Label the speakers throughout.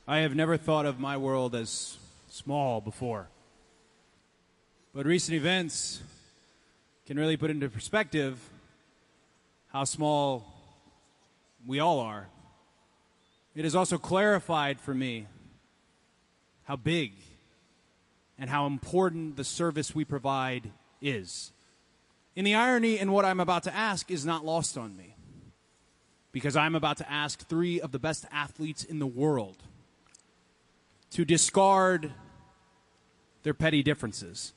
Speaker 1: I have never thought of my world as small before. But recent events can really put into perspective how small we all are. It has also clarified for me how big and how important the service we provide is. And the irony in what I'm about to ask is not lost on me, because I'm about to ask three of the best athletes in the world to discard their petty differences,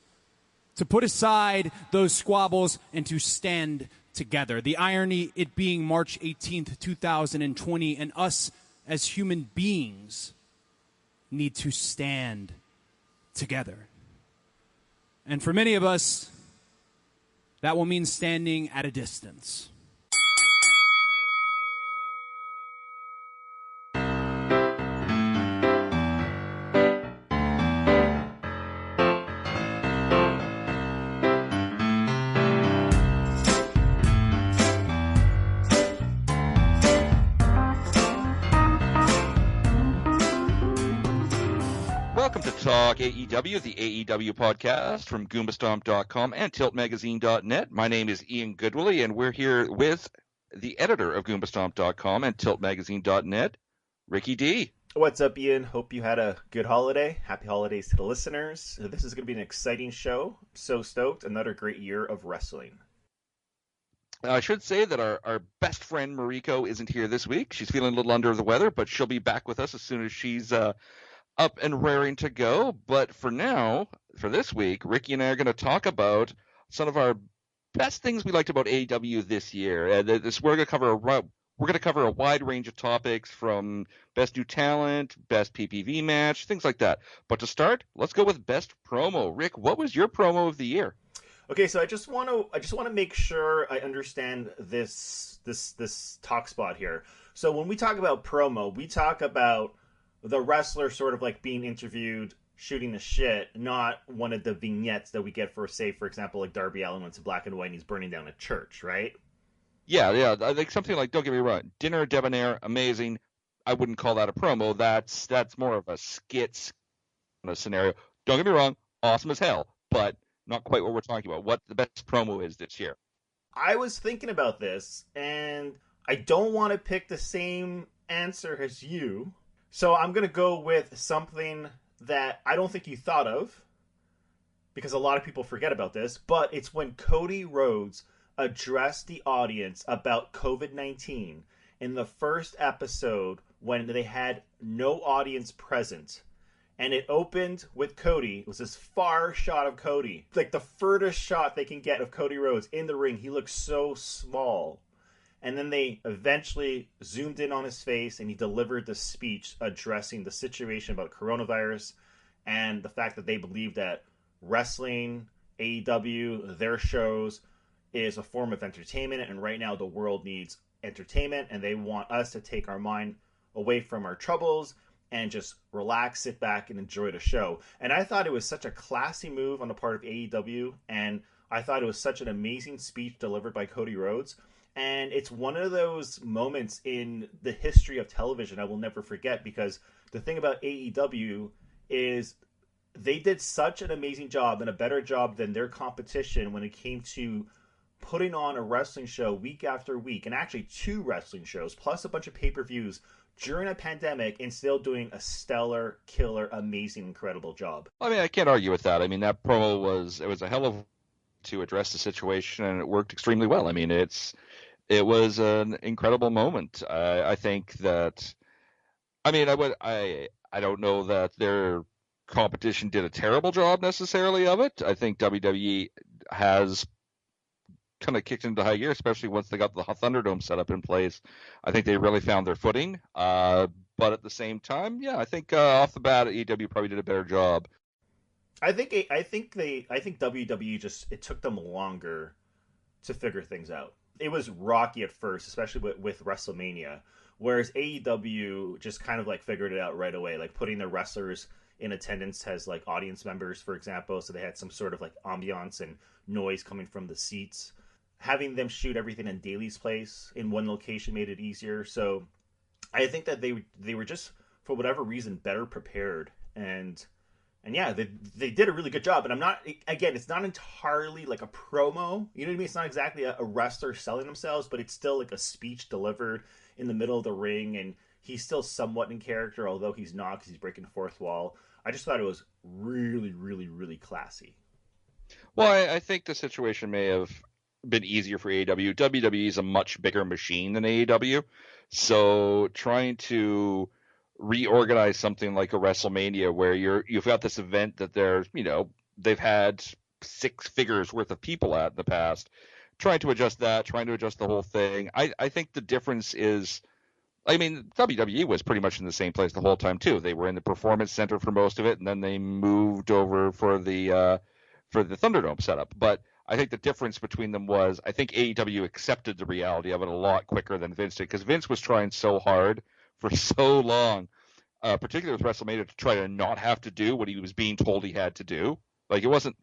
Speaker 1: to put aside those squabbles and to stand together. The irony, it being March 18th, 2020, and us as human beings need to stand together. And for many of us, that will mean standing at a distance.
Speaker 2: Welcome to Talk AEW, the AEW podcast from goombastomp.com and tiltmagazine.net. My name is Ian Goodwillie, and we're here with the editor of goombastomp.com and tiltmagazine.net, Ricky D.
Speaker 3: What's up, Ian? Hope you had a good holiday. Happy holidays to the listeners. This is going to be an exciting show. So stoked. Another great year of wrestling.
Speaker 2: I should say that our best friend Mariko isn't here this week. She's feeling a little under the weather, but she'll be back with us as soon as she's up and raring to go. But for now, for this week, Ricky and I are going to talk about some of our best things we liked about AEW this year. We're going to cover a wide range of topics, from best new talent, best PPV match, things like that. But to start, let's go with best promo. Rick, what was your promo of the year?
Speaker 3: Okay, so I just want to make sure I understand this talk spot here. So when we talk about promo, we talk about the wrestler sort of like being interviewed, shooting the shit, not one of the vignettes that we get for, say, for example, like Darby Allin went to Black and White and he's burning down a church, right?
Speaker 2: Yeah. I think something like, don't get me wrong, Dinner Debonair, amazing. I wouldn't call that a promo. That's more of a skit scenario. Don't get me wrong, awesome as hell, but not quite what we're talking about. What the best promo is this year.
Speaker 3: I was thinking about this, and I don't want to pick the same answer as you. So I'm going to go with something that I don't think you thought of, because a lot of people forget about this, but it's when Cody Rhodes addressed the audience about COVID-19 in the first episode when they had no audience present. And it opened with Cody. It was this far shot of Cody, like the furthest shot they can get of Cody Rhodes in the ring. He looks so small. And then they eventually zoomed in on his face, and he delivered the speech addressing the situation about coronavirus and the fact that they believe that wrestling, AEW, their shows, is a form of entertainment. And right now the world needs entertainment, and they want us to take our mind away from our troubles and just relax, sit back, and enjoy the show. And I thought it was such a classy move on the part of AEW, and I thought it was such an amazing speech delivered by Cody Rhodes. And it's one of those moments in the history of television I will never forget, because the thing about AEW is they did such an amazing job, and a better job than their competition, when it came to putting on a wrestling show week after week, and actually 2 wrestling shows, plus a bunch of pay-per-views during a pandemic, and still doing a stellar, killer, amazing, incredible job.
Speaker 2: I mean, I can't argue with that. I mean, that promo was a hell of to address the situation, and it worked extremely well. I mean, it was an incredible moment. I think that, I mean, I don't know that their competition did a terrible job necessarily of it. I think WWE has kind of kicked into high gear, especially once they got the Thunderdome set up in place. I think they really found their footing. But at the same time, yeah, I think off the bat, AEW probably did a better job.
Speaker 3: I think WWE just, it took them longer to figure things out. It was rocky at first, especially with WrestleMania, whereas AEW just kind of like figured it out right away, like putting the wrestlers in attendance as like audience members, for example, so they had some sort of like ambiance and noise coming from the seats. Having them shoot everything in Daly's place in one location made it easier. So I think that they were just for whatever reason, better prepared. And yeah, they did a really good job. And I'm not, again, it's not entirely like a promo. You know what I mean? It's not exactly a wrestler selling themselves, but it's still like a speech delivered in the middle of the ring. And he's still somewhat in character, although he's not because he's breaking the fourth wall. I just thought it was really, really, really classy.
Speaker 2: Well, I think the situation may have been easier for AEW. WWE is a much bigger machine than AEW. So trying to reorganize something like a WrestleMania where you've got this event that they've had 6 figures worth of people at in the past, trying to adjust the whole thing. I think the difference is, I mean, WWE was pretty much in the same place the whole time too. They were in the Performance Center for most of it, and then they moved over for the Thunderdome setup. But I think the difference between them was, I think AEW accepted the reality of it a lot quicker than Vince did, because Vince was trying so hard for so long, particularly with WrestleMania, to try to not have to do what he was being told he had to do. Like, it wasn't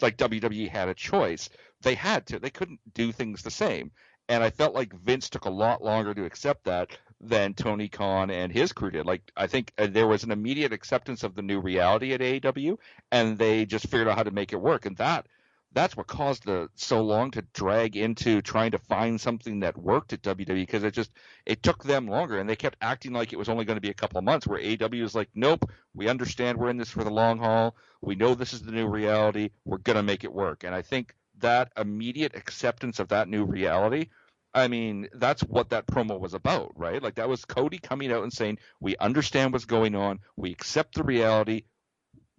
Speaker 2: like WWE had a choice. They had to. They couldn't do things the same. And I felt like Vince took a lot longer to accept that than Tony Khan and his crew did. Like, I think there was an immediate acceptance of the new reality at AEW, and they just figured out how to make it work. And that's what caused so long to drag into trying to find something that worked at WWE, because it took them longer, and they kept acting like it was only going to be a couple of months, where AEW is like, nope, we understand we're in this for the long haul. We know this is the new reality. We're going to make it work. And I think that immediate acceptance of that new reality, I mean, that's what that promo was about, right? Like, that was Cody coming out and saying, we understand what's going on. We accept the reality.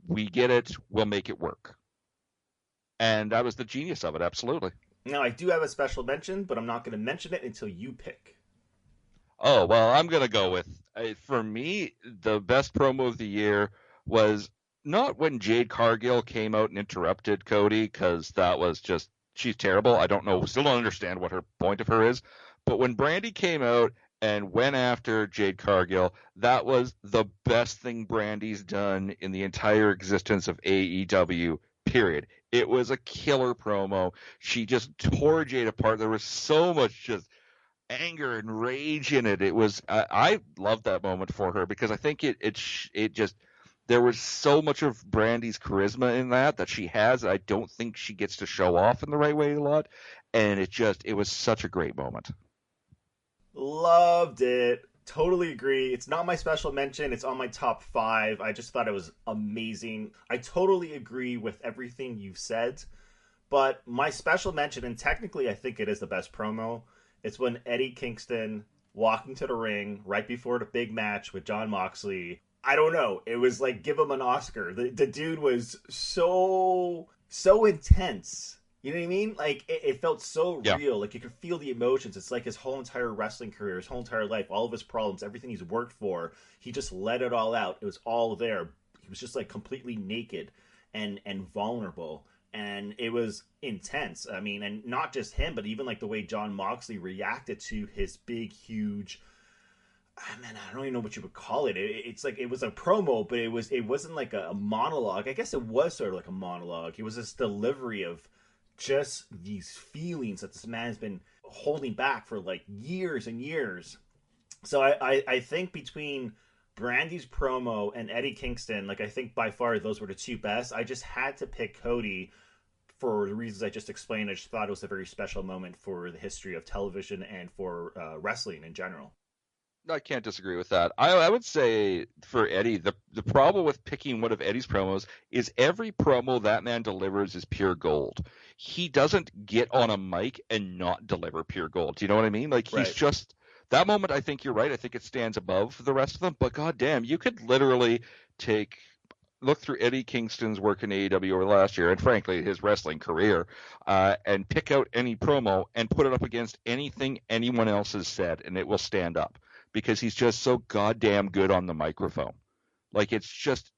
Speaker 2: We get it. We'll make it work. And that was the genius of it, absolutely.
Speaker 3: Now, I do have a special mention, but I'm not going to mention it until you pick.
Speaker 2: Oh, well, I'm going to go with, for me, the best promo of the year was not when Jade Cargill came out and interrupted Cody, because that was just, she's terrible. I don't know, still don't understand what her point of her is. But when Brandy came out and went after Jade Cargill, that was the best thing Brandy's done in the entire existence of AEW, period. It was a killer promo. She just tore Jade apart. There was so much just anger and rage in it. It was, I loved that moment for her, because I think it just, there was so much of Brandy's charisma in that she has. I don't think she gets to show off in the right way a lot. And it was such a great moment.
Speaker 3: Loved it. Totally agree. It's not my special mention. It's on my top 5. I just thought it was amazing. I totally agree with everything you've said. But my special mention, and technically I think it is the best promo, it's when Eddie Kingston walked into the ring right before the big match with Jon Moxley. I don't know. It was like, give him an Oscar. The dude was so intense. You know what I mean? Like, it felt so real. Like, you could feel the emotions. It's like his whole entire wrestling career, his whole entire life, all of his problems, everything he's worked for, he just let it all out. It was all there. He was just, like, completely naked and vulnerable. And it was intense. I mean, and not just him, but even, like, the way Jon Moxley reacted to his big, huge... Man, I don't even know what you would call it. It's like, it was a promo, but it wasn't like a monologue. I guess it was sort of like a monologue. It was this delivery of just these feelings that this man has been holding back for like years and years. So I think between Brandy's promo and Eddie Kingston, like, I think by far those were the two best. I just had to pick Cody for the reasons I just explained. I just thought it was a very special moment for the history of television and for wrestling in general.
Speaker 2: I can't disagree with that. I would say for Eddie, the problem with picking one of Eddie's promos is every promo that man delivers is pure gold. He doesn't get on a mic and not deliver pure gold. Do you know what I mean? Like, he's just, that moment, I think you're right. I think it stands above the rest of them. But goddamn, you could literally look through Eddie Kingston's work in AEW over last year, and frankly his wrestling career, and pick out any promo and put it up against anything anyone else has said, and it will stand up. Because he's just so goddamn good on the microphone. Like, it's just,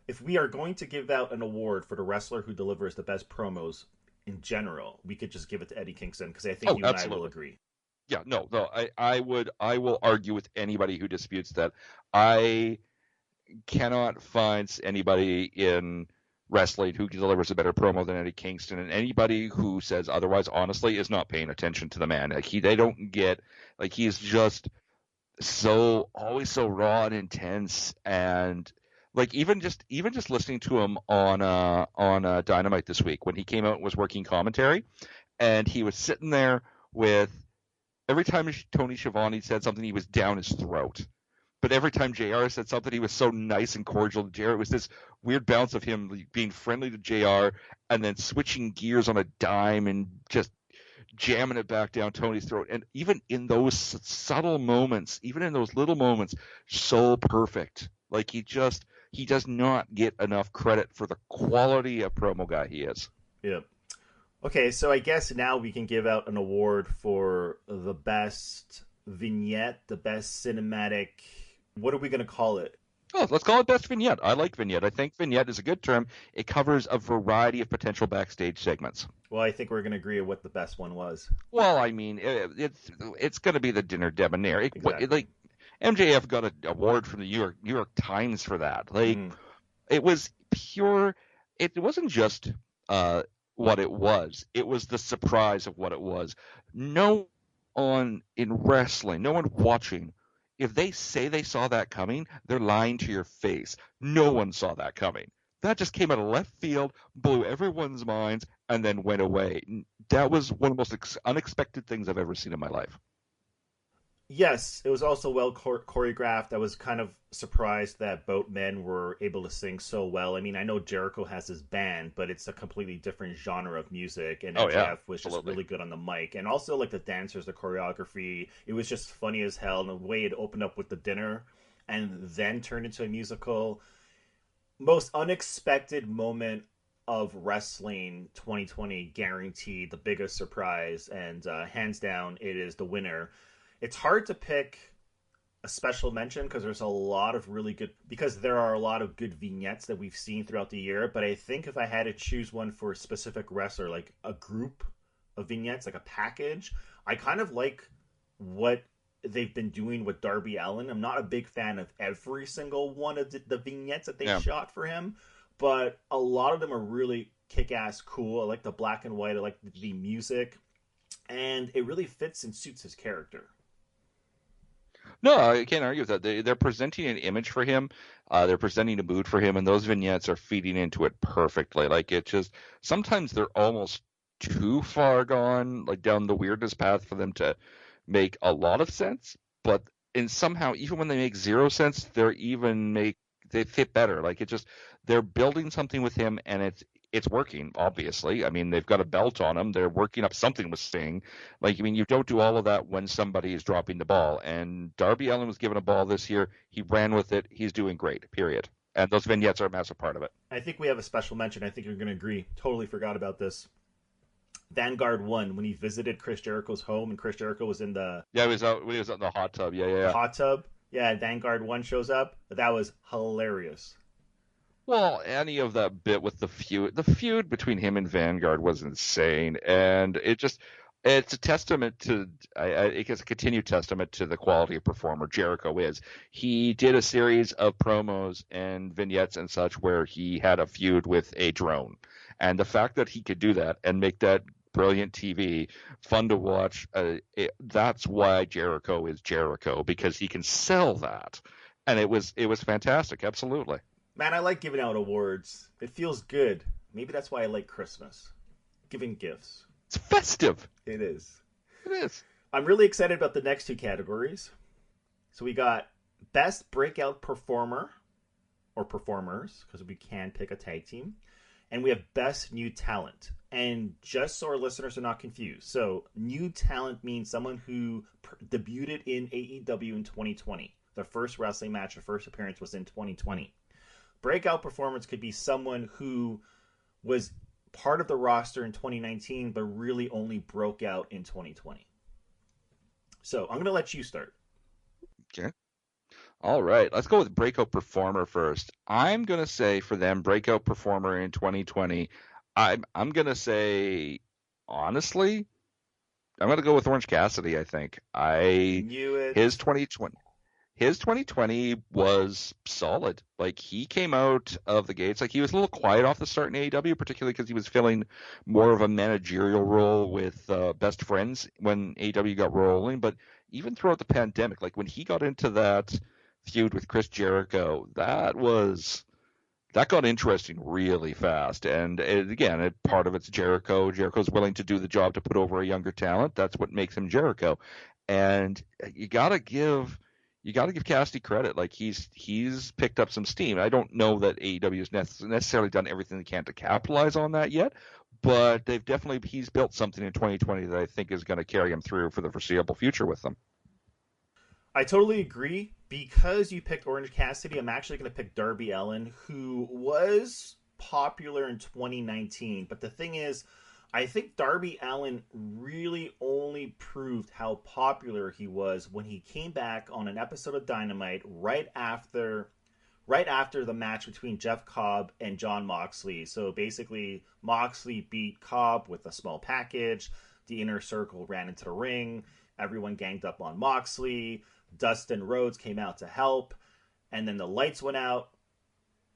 Speaker 3: If we are going to give out an award for the wrestler who delivers the best promos in general, we could just give it to Eddie Kingston, because I think you and I will agree.
Speaker 2: Yeah, no, I will argue with anybody who disputes that. I cannot find anybody in wrestling who delivers a better promo than Eddie Kingston, and anybody who says otherwise, honestly, is not paying attention to the man. Like, they don't get, like, he's just always so raw and intense, and like even just listening to him on Dynamite this week when he came out and was working commentary, and he was sitting there with every time Tony Schiavone said something, he was down his throat. But every time JR said something, he was so nice and cordial to JR. It was this weird balance of him being friendly to JR and then switching gears on a dime and just jamming it back down Tony's throat. And even in those subtle moments, even in those little moments, so perfect. Like he does not get enough credit for the quality of promo guy he is.
Speaker 3: Yeah. Okay, so I guess now we can give out an award for the best vignette, the best cinematic. What are we going to call it?
Speaker 2: Oh, let's call it best vignette. I like vignette. I think vignette is a good term. It covers a variety of potential backstage segments.
Speaker 3: Well, I think we're going to agree on what the best one was.
Speaker 2: Well, I mean, it's going to be the dinner debonair.
Speaker 3: Exactly.
Speaker 2: Like MJF got an award from the New York Times for that. Like it was pure. It wasn't just what it was. It was the surprise of what it was. No one in wrestling, no one watching, if they say they saw that coming, they're lying to your face. No one saw that coming. That just came out of left field, blew everyone's minds, and then went away. That was one of the most unexpected things I've ever seen in my life.
Speaker 3: Yes, it was also well choreographed. I was kind of surprised that both men were able to sing so well. I mean, I know Jericho has his band, but it's a completely different genre of music, and MJF was just really good on the mic. And also, like, the dancers, the choreography, it was just funny as hell. And the way it opened up with the dinner and then turned into a musical. Most unexpected moment of wrestling 2020, guaranteed, the biggest surprise, and hands down, it is the winner. It's hard to pick a special mention because there's a lot of really good, because there are a lot of good vignettes that we've seen throughout the year. But I think if I had to choose one for a specific wrestler, like a group of vignettes, like a package, I kind of like what they've been doing with Darby Allin. I'm not a big fan of every single one of the vignettes that they shot for him, but a lot of them are really kick-ass cool. I like the black and white. I like the music, and it really fits and suits his character.
Speaker 2: No, I can't argue with that. They're presenting an image for him. They're presenting a mood for him, and those vignettes are feeding into it perfectly. Like, it just, sometimes they're almost too far gone, like down the weirdness path for them to make a lot of sense. But somehow, even when they make zero sense, they fit better. Like, they're building something with him, and it's working, obviously. I mean, they've got a belt on him. They're working up something with Sting. Like, I mean, you don't do all of that when somebody is dropping the ball. And Darby Allin was given a ball this year. He ran with it. He's doing great, period. And those vignettes are a massive part of it.
Speaker 3: I think we have a special mention. I think you're going to agree. Totally forgot about this. Vanguard 1, when he visited Chris Jericho's home, and Chris Jericho was in the...
Speaker 2: Yeah, he was out in the hot tub. Yeah.
Speaker 3: Hot tub. Yeah, Vanguard 1 shows up. That was hilarious.
Speaker 2: Well, any of that bit with the feud between him and Vanguard was insane, and it's a testament to, it's a continued testament to the quality of performer Jericho is. He did a series of promos and vignettes and such where he had a feud with a drone, and the fact that he could do that and make that brilliant TV, fun to watch, that's why Jericho is Jericho, because he can sell that, and it was fantastic, absolutely.
Speaker 3: Man, I like giving out awards. It feels good. Maybe that's why I like Christmas. Giving gifts.
Speaker 2: It's festive.
Speaker 3: It is.
Speaker 2: It is.
Speaker 3: I'm really excited about the next two categories. So we got Best Breakout Performer, or Performers, because we can pick a tag team. And we have Best New Talent. And just so our listeners are not confused, so new talent means someone who debuted in AEW in 2020. The first wrestling match, the first appearance was in 2020. Breakout performance could be someone who was part of the roster in 2019, but really only broke out in 2020. So I'm going to let you start.
Speaker 2: Okay. All right. Let's go with breakout performer first. I'm going to say for them, breakout performer in 2020, I'm going to say, honestly, I'm going to go with Orange Cassidy, I think.
Speaker 3: Knew it.
Speaker 2: His 2020. his 2020 was solid. Like, he came out of the gates, like, he was a little quiet off the start in AEW, particularly because he was filling more of a managerial role with Best Friends when AEW got rolling. But even throughout the pandemic, like, when he got into that feud with Chris Jericho, that got interesting really fast. And again, part of it's Jericho. Jericho's willing to do the job to put over a younger talent. That's what makes him Jericho. And you gotta give Cassidy credit. Like, he's picked up some steam. I don't know that AEW has necessarily done everything they can to capitalize on that yet, but he's built something in 2020 that I think is going to carry him through for the foreseeable future with them.
Speaker 3: I totally agree. Because you picked Orange Cassidy, I'm actually going to pick Darby Allin, who was popular in 2019. But the thing is, I think Darby Allin really only proved how popular he was when he came back on an episode of Dynamite right after the match between Jeff Cobb and Jon Moxley. So basically, Moxley beat Cobb with a small package. The Inner Circle ran into the ring. Everyone ganged up on Moxley. Dustin Rhodes came out to help. And then the lights went out.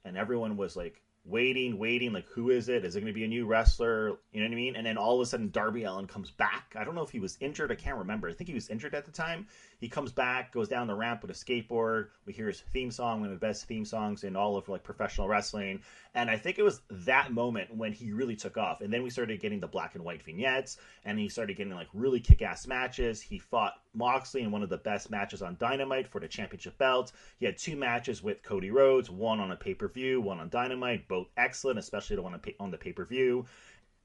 Speaker 3: And everyone was like, waiting, like, who is it? Is it going to be a new wrestler? You know what I mean? And then all of a sudden, Darby Allin comes back. I don't know if he was injured. I can't remember. I think he was injured at the time. He comes back, goes down the ramp with a skateboard. We hear his theme song, one of the best theme songs in all of, like, professional wrestling. And I think it was that moment when he really took off. And then we started getting the black and white vignettes, and he started getting, like, really kick-ass matches. He fought Moxley in one of the best matches on Dynamite for the championship belt. He had 2 matches with Cody Rhodes, one on a pay-per-view, one on Dynamite, both excellent, especially the one on the pay-per-view.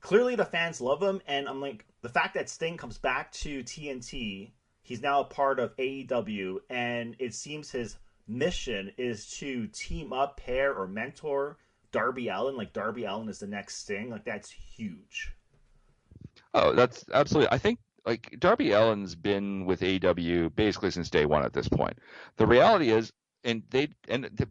Speaker 3: Clearly the fans love him, and I'm like, the fact that Sting comes back to TNT, he's now a part of AEW, and it seems his mission is to team up, pair, or mentor Darby Allin. Like, Darby Allin is the next Sting. Like, that's huge.
Speaker 2: Oh, that's absolutely. I think, like, Darby Allin's been with AEW basically since day one at this point. The reality is, it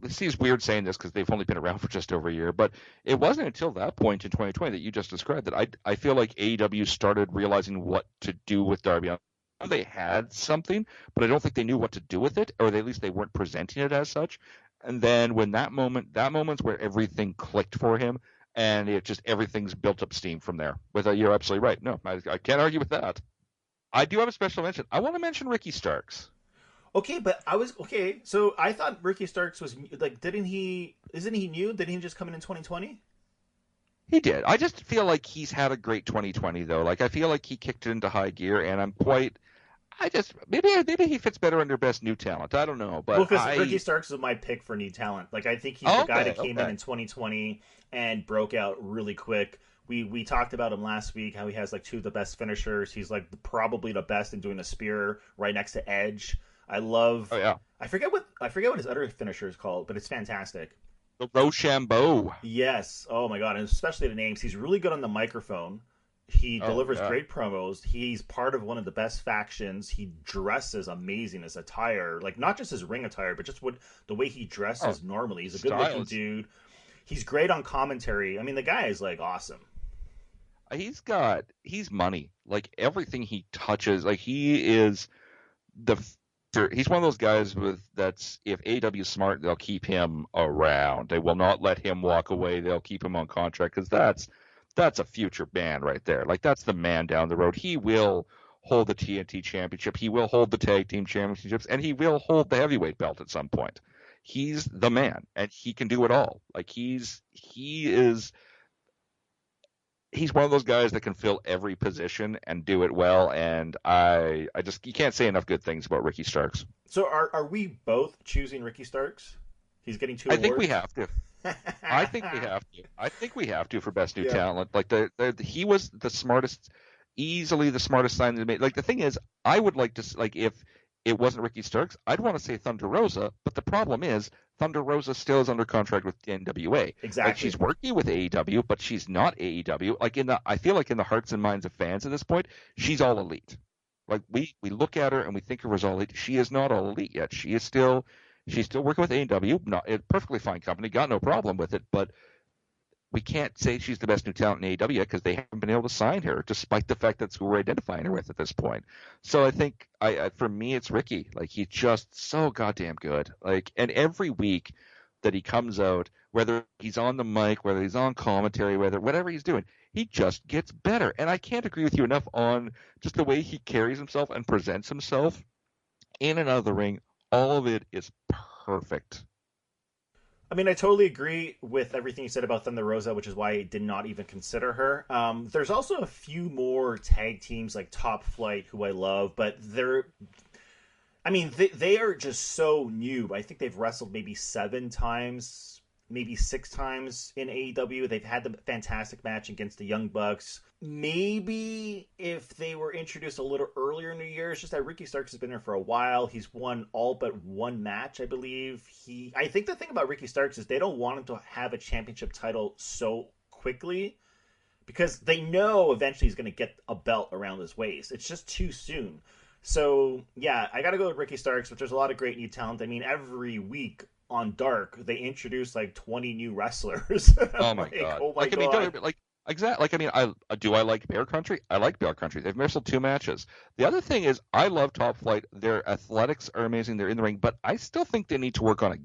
Speaker 2: seems weird saying this because they've only been around for just over a year, but it wasn't until that point in 2020 that you just described that I feel like AEW started realizing what to do with Darby Allin. They had something, but I don't think they knew what to do with it, or at least they weren't presenting it as such. And then when that moment's where everything clicked for him, and everything's built up steam from there. You're absolutely right. No, I can't argue with that. I do have a special mention. I want to mention Ricky Starks.
Speaker 3: Okay, but so I thought Ricky Starks was, like, isn't he new? Didn't he just come in 2020?
Speaker 2: He did. I just feel like he's had a great 2020, though. Like, I feel like he kicked it into high gear, and maybe he fits better under best new talent. I don't know, but
Speaker 3: because Ricky Starks is my pick for new talent. Like, I think he's the guy that came in 2020 and broke out really quick. We talked about him last week, how he has, like, 2 of the best finishers. He's, like, probably the best in doing a spear right next to Edge. I love. Oh yeah. I forget what his other finisher is called, but it's fantastic.
Speaker 2: The Rochambeau.
Speaker 3: Yes. Oh my god, and especially the names. He's really good on the microphone. He delivers great promos. He's part of one of the best factions. He dresses amazing. His attire, like, not just his ring attire, but just the way he dresses normally. He's a good looking dude. He's great on commentary. I mean, the guy is, like, awesome.
Speaker 2: He's money. Like, everything he touches, like, he's one of those guys if AEW is smart, they'll keep him around. They will not let him walk away. They'll keep him on contract because that's a future man right there. Like, that's the man down the road. He will hold the TNT championship. He will hold the tag team championships, and he will hold the heavyweight belt at some point. He's the man, and he can do it all. Like, he's one of those guys that can fill every position and do it well, and you can't say enough good things about Ricky Starks.
Speaker 3: So are we both choosing Ricky Starks? He's getting 2 awards?
Speaker 2: I think we have to. I think we have to for best new talent. Like, he was the smartest, easily the smartest sign they made. Like, the thing is, I would like to, like, if it wasn't Ricky Starks, I'd want to say Thunder Rosa, but the problem is Thunder Rosa still is under contract with NWA.
Speaker 3: Exactly.
Speaker 2: Like, she's working with AEW, but she's not AEW. Like, I feel like in the hearts and minds of fans at this point, she's all elite. Like, we look at her and we think of her as all elite. She is not all elite yet. She's still working with AEW. Not a perfectly fine company, got no problem with it, but we can't say she's the best new talent in AEW yet because they haven't been able to sign her, despite the fact that's who we're identifying her with at this point. So I think, for me, it's Ricky. Like, he's just so goddamn good. Like, and every week that he comes out, whether he's on the mic, whether he's on commentary, whatever he's doing, he just gets better. And I can't agree with you enough on just the way he carries himself and presents himself in and out of the ring. All of it is perfect.
Speaker 3: I mean, I totally agree with everything you said about Thunder Rosa, which is why I did not even consider her. There's also a few more tag teams like Top Flight, who I love, but they are just so new. I think they've wrestled maybe 7 times, maybe 6 times in AEW. They've had the fantastic match against the Young Bucks. Maybe if they were introduced a little earlier in the year, it's just that Ricky Starks has been there for a while. He's won all but 1 match, I believe. I think the thing about Ricky Starks is they don't want him to have a championship title so quickly because they know eventually he's going to get a belt around his waist. It's just too soon. So, yeah, I got to go with Ricky Starks, but there's a lot of great new talent. I mean, every week on Dark, they introduce like 20 new wrestlers.
Speaker 2: Oh my god!
Speaker 3: Oh my
Speaker 2: like,
Speaker 3: god!
Speaker 2: I mean, exactly. Like, I mean, I like Bear Country. I like Bear Country. They've wrestled 2 matches. The other thing is, I love Top Flight. Their athletics are amazing. They're in the ring, but I still think they need to work on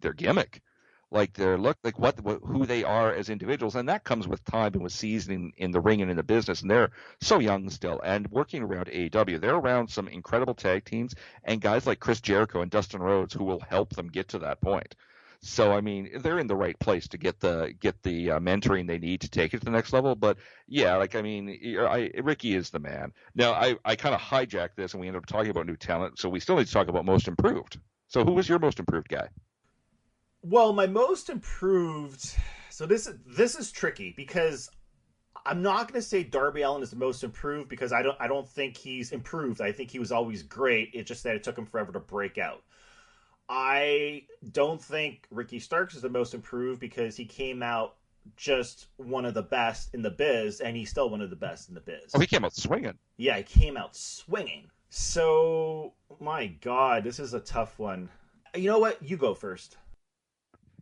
Speaker 2: their gimmick, like their look, like who they are as individuals, and that comes with time and with seasoning in the ring and in the business. And they're so young still, and working around AEW, they're around some incredible tag teams and guys like Chris Jericho and Dustin Rhodes who will help them get to that point. So I mean, they're in the right place to get the mentoring they need to take it to the next level. But yeah, like, I mean, Ricky is the man. Now I kind of hijacked this and we ended up talking about new talent, so we still need to talk about most improved. So who was your most improved guy?
Speaker 3: Well, my most improved. So this is tricky because I'm not going to say Darby Allin is the most improved because I don't think he's improved. I think he was always great. It's just that it took him forever to break out. I don't think Ricky Starks is the most improved because he came out just one of the best in the biz, and he's still one of the best in the biz.
Speaker 2: Oh, he came out swinging.
Speaker 3: Yeah, he came out swinging. So, my God, this is a tough one. You know what? You go first.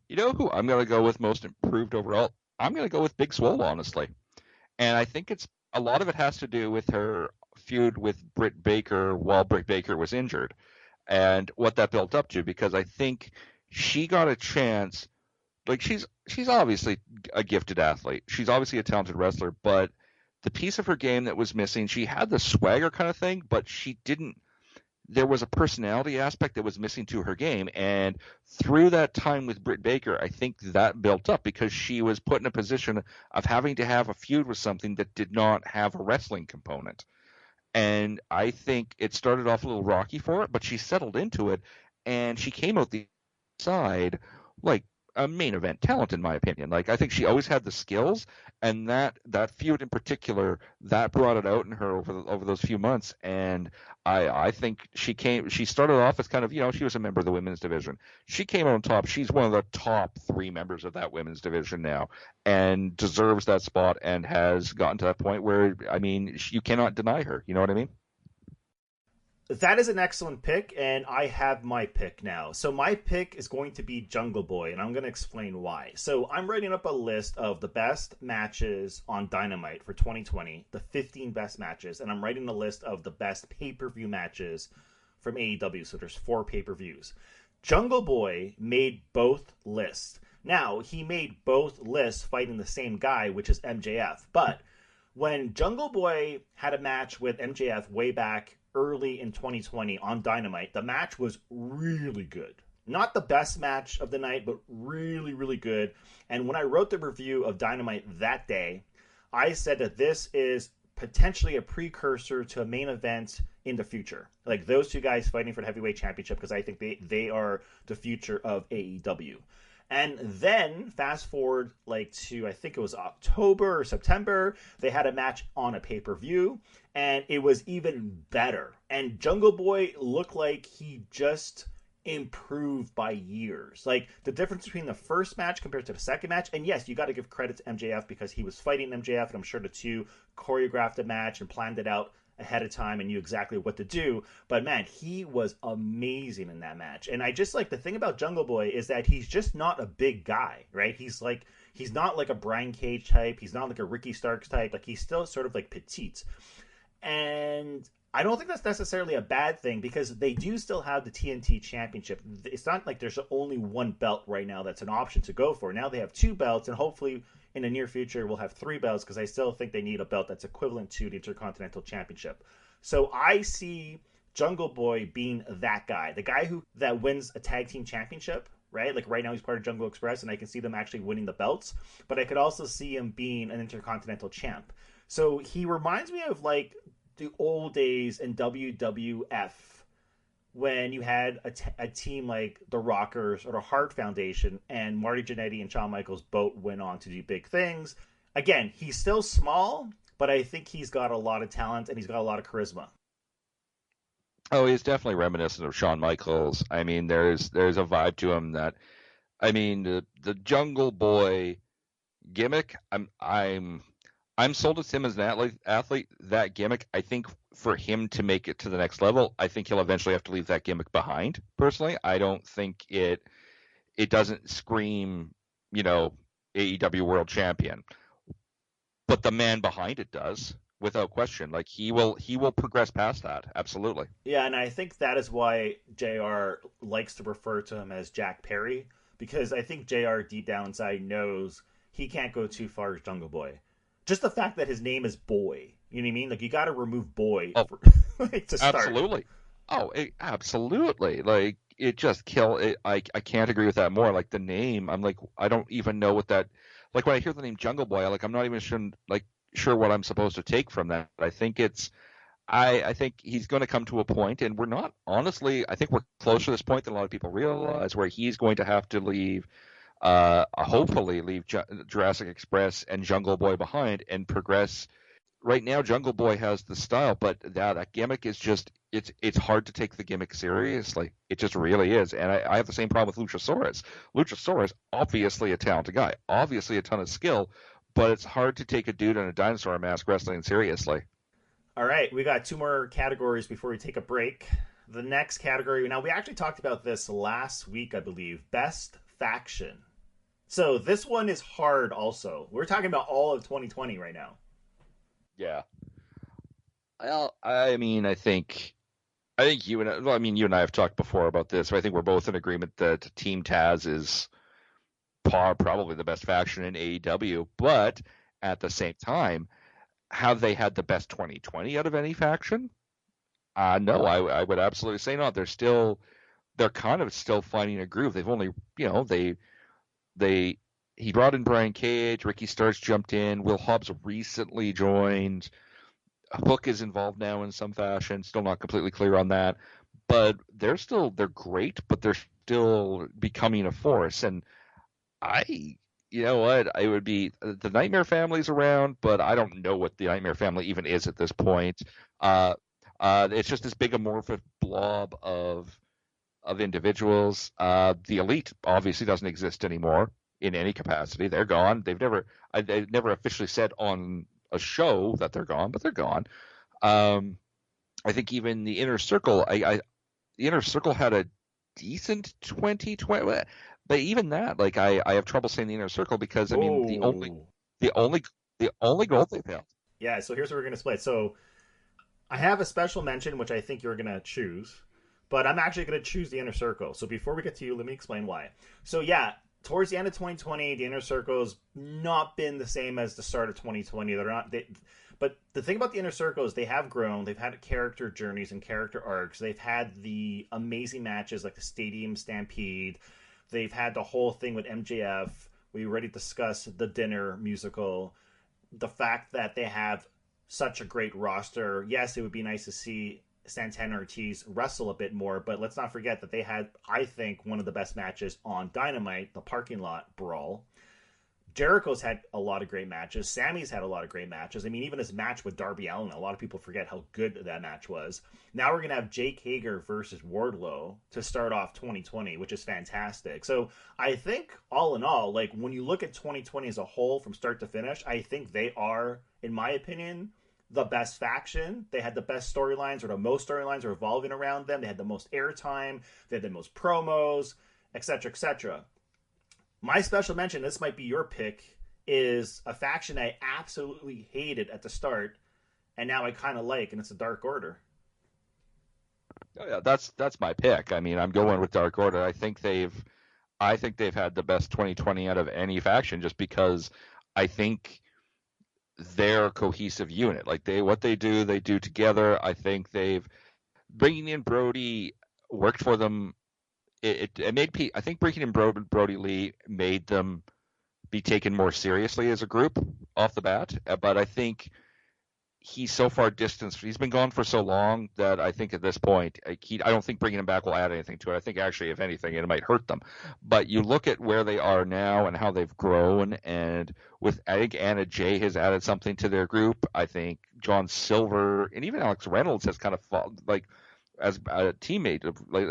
Speaker 2: You know who I'm going to go with most improved overall? I'm going to go with Big Swole, honestly. And I think a lot of it has to do with her feud with Britt Baker while Britt Baker was injured and what that built up to, because I think she got a chance. Like, she's obviously a gifted athlete. She's obviously a talented wrestler, but the piece of her game that was missing, she had the swagger kind of thing, but she didn't. There was a personality aspect that was missing to her game, and through that time with Britt Baker, I think that built up because she was put in a position of having to have a feud with something that did not have a wrestling component. And I think it started off a little rocky for her, but she settled into it, and she came out the side like a main event talent, in my opinion. Like, I think she always had the skills, and that feud in particular, that brought it out in her over those few months. And I think she started off as kind of, she was a member of the women's division. She came out on top. She's one of the top 3 members of that women's division now, and deserves that spot, and has gotten to that point where, I mean, you cannot deny her. You know what I mean?
Speaker 3: That is an excellent pick, and I have my pick now. So my pick is going to be Jungle Boy, and I'm going to explain why. So I'm writing up a list of the best matches on Dynamite for 2020, the 15 best matches, and I'm writing a list of the best pay-per-view matches from AEW. So there's 4 pay-per-views. Jungle Boy made both lists. Now, he made both lists fighting the same guy, which is MJF. But when Jungle Boy had a match with MJF way back early in 2020 on Dynamite, the match was really good. Not the best match of the night, but really, really good. And when I wrote the review of Dynamite that day, I said that this is potentially a precursor to a main event in the future. Like, those 2 guys fighting for the heavyweight championship, because I think they are the future of AEW. And then, fast forward to, I think it was October or September, they had a match on a pay-per-view, and it was even better. And Jungle Boy looked like he just improved by years. Like, the difference between the first match compared to the second match, and yes, you got to give credit to MJF because he was fighting MJF, and I'm sure the 2 choreographed the match and planned it out ahead of time and knew exactly what to do. But man, he was amazing in that match. And I just like the thing about Jungle Boy is that he's just not a big guy, right? He's not like a Brian Cage type. He's not like a Ricky Starks type. Like he's still sort of like petite. And I don't think that's necessarily a bad thing because they do still have the TNT Championship. It's not like there's only one belt right now that's an option to go for. Now they have two belts, and hopefully in the near future we'll have three belts because I still think they need a belt that's equivalent to the Intercontinental Championship. So I see Jungle Boy being that guy, the guy that wins a tag team championship, right? Like right now he's part of Jungle Express, and I can see them actually winning the belts. But I could also see him being an Intercontinental champ. So he reminds me of like the old days in WWF when you had a team like the Rockers or the Hart Foundation and Marty Jannetty and Shawn Michaels both went on to do big things. Again, he's still small, but I think he's got a lot of talent and he's got a lot of charisma.
Speaker 2: Oh, he's definitely reminiscent of Shawn Michaels. I mean, there's a vibe to him that, I mean, the Jungle Boy gimmick. I'm sold as him as an athlete. That gimmick, I think, for him to make it to the next level, I think he'll eventually have to leave that gimmick behind. Personally, I don't think it doesn't scream, AEW World Champion, but the man behind it does, without question. Like he will progress past that. Absolutely.
Speaker 3: Yeah, and I think that is why JR likes to refer to him as Jack Perry, because I think JR deep down inside knows he can't go too far as Jungle Boy. Just the fact that his name is Boy, you know what I mean? Like you got to remove Boy to start.
Speaker 2: Absolutely. Absolutely. Like it just kill it. I can't agree with that more. Like the name, I'm like I don't even know what that. Like when I hear the name Jungle Boy, I'm not even sure what I'm supposed to take from that. I think I think he's going to come to a point, and we're not honestly. I think we're closer to this point than a lot of people realize, where he's going to have to leave. Hopefully leave Jurassic Express and Jungle Boy behind and progress. Right now, Jungle Boy has the style, but that gimmick is just it's hard to take the gimmick seriously. It just really is, and I have the same problem with Luchasaurus. Luchasaurus, obviously a talented guy, obviously a ton of skill, but it's hard to take a dude in a dinosaur mask wrestling seriously.
Speaker 3: All right, we got two more categories before we take a break. The next category, now we actually talked about this last week, I believe, Best Faction. So this one is hard also. We're talking about all of 2020 right now.
Speaker 2: Yeah. Well, I think you and I have talked before about this, but I think we're both in agreement that Team Taz is probably the best faction in AEW, but at the same time, have they had the best 2020 out of any faction? No, I would absolutely say not. They're kind of still finding a groove. They've only, he brought in Brian Cage, Ricky Starks jumped in, Will Hobbs recently joined, Hook is involved now in some fashion, still not completely clear on that, but they're great, but they're still becoming a force. And you know what, I would be, the Nightmare Family's around, but I don't know what the Nightmare Family even is at this point. It's just this big amorphous blob of individuals. The Elite obviously doesn't exist anymore in any capacity. They're gone. They've never officially said on a show that they're gone, but they're gone. I think even the Inner Circle, the Inner Circle had a decent 2020, but even that, I have trouble saying the Inner Circle because the only goal they've had.
Speaker 3: Yeah, so here's what we're gonna split. So I have a special mention which I think you're gonna choose, but I'm actually gonna choose the Inner Circle. So before we get to you, let me explain why. So yeah, towards the end of 2020, the Inner Circle's not been the same as the start of 2020. But the thing about the Inner Circle is they have grown. They've had character journeys and character arcs. They've had the amazing matches like the Stadium Stampede. They've had the whole thing with MJF. We already discussed the Dinner musical. The fact that they have such a great roster. Yes, it would be nice to see Santana Ortiz wrestle a bit more, but let's not forget that they had, I think, one of the best matches on Dynamite, the parking lot brawl. Jericho's had a lot of great matches. Sammy's had a lot of great matches. I mean, even his match with Darby Allin, a lot of people forget how good that match was. Now we're going to have Jake Hager versus Wardlow to start off 2020, which is fantastic. So I think, all in all, when you look at 2020 as a whole from start to finish, I think they are, in my opinion, the best faction. They had the best storylines, or the most storylines are revolving around them. They had the most airtime. They had the most promos, etc., etc. My special mention, this might be your pick, is a faction I absolutely hated at the start, and now I kind of like, and it's the Dark Order.
Speaker 2: Oh, yeah, that's my pick. I mean, I'm going with Dark Order. I think they've had the best 2020 out of any faction, just because I think they're a cohesive unit. Like what they do together. I think bringing in Brody worked for them. It made I think bringing in Brody Lee made them be taken more seriously as a group off the bat. But I think he's so far distanced. He's been gone for so long that I think at this point, I don't think bringing him back will add anything to it. I think actually, if anything, it might hurt them. But you look at where they are now and how they've grown, and I think Anna Jay has added something to their group. I think John Silver and even Alex Reynolds has kind of as a teammate,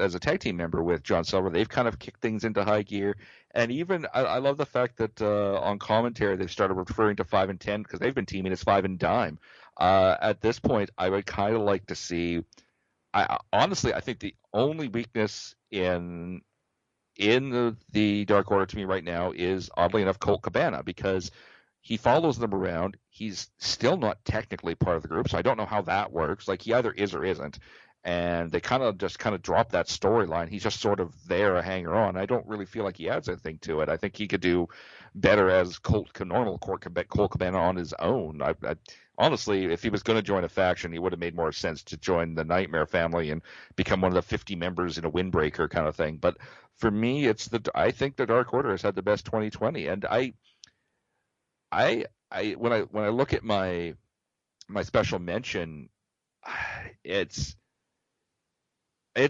Speaker 2: as a tag team member with John Silver, they've kind of kicked things into high gear. And even I love the fact that on commentary they've started referring to 5 and 10 because they've been teaming as 5 and Dime. At this point, I would kind of like to see. Honestly, I think the only weakness in the Dark Order to me right now is, oddly enough, Colt Cabana, because he follows them around. He's still not technically part of the group, so I don't know how that works. Like, he either is or isn't. And they kind of drop that storyline. He's just sort of there, a hanger-on. I don't really feel like he adds anything to it. I think he could do better as Colt Cabana on his own. Honestly, if he was going to join a faction, he would have made more sense to join the Nightmare family and become one of the 50 members in a windbreaker kind of thing. But for me, I think the Dark Order has had the best 2020. And when I look at my special mention, it's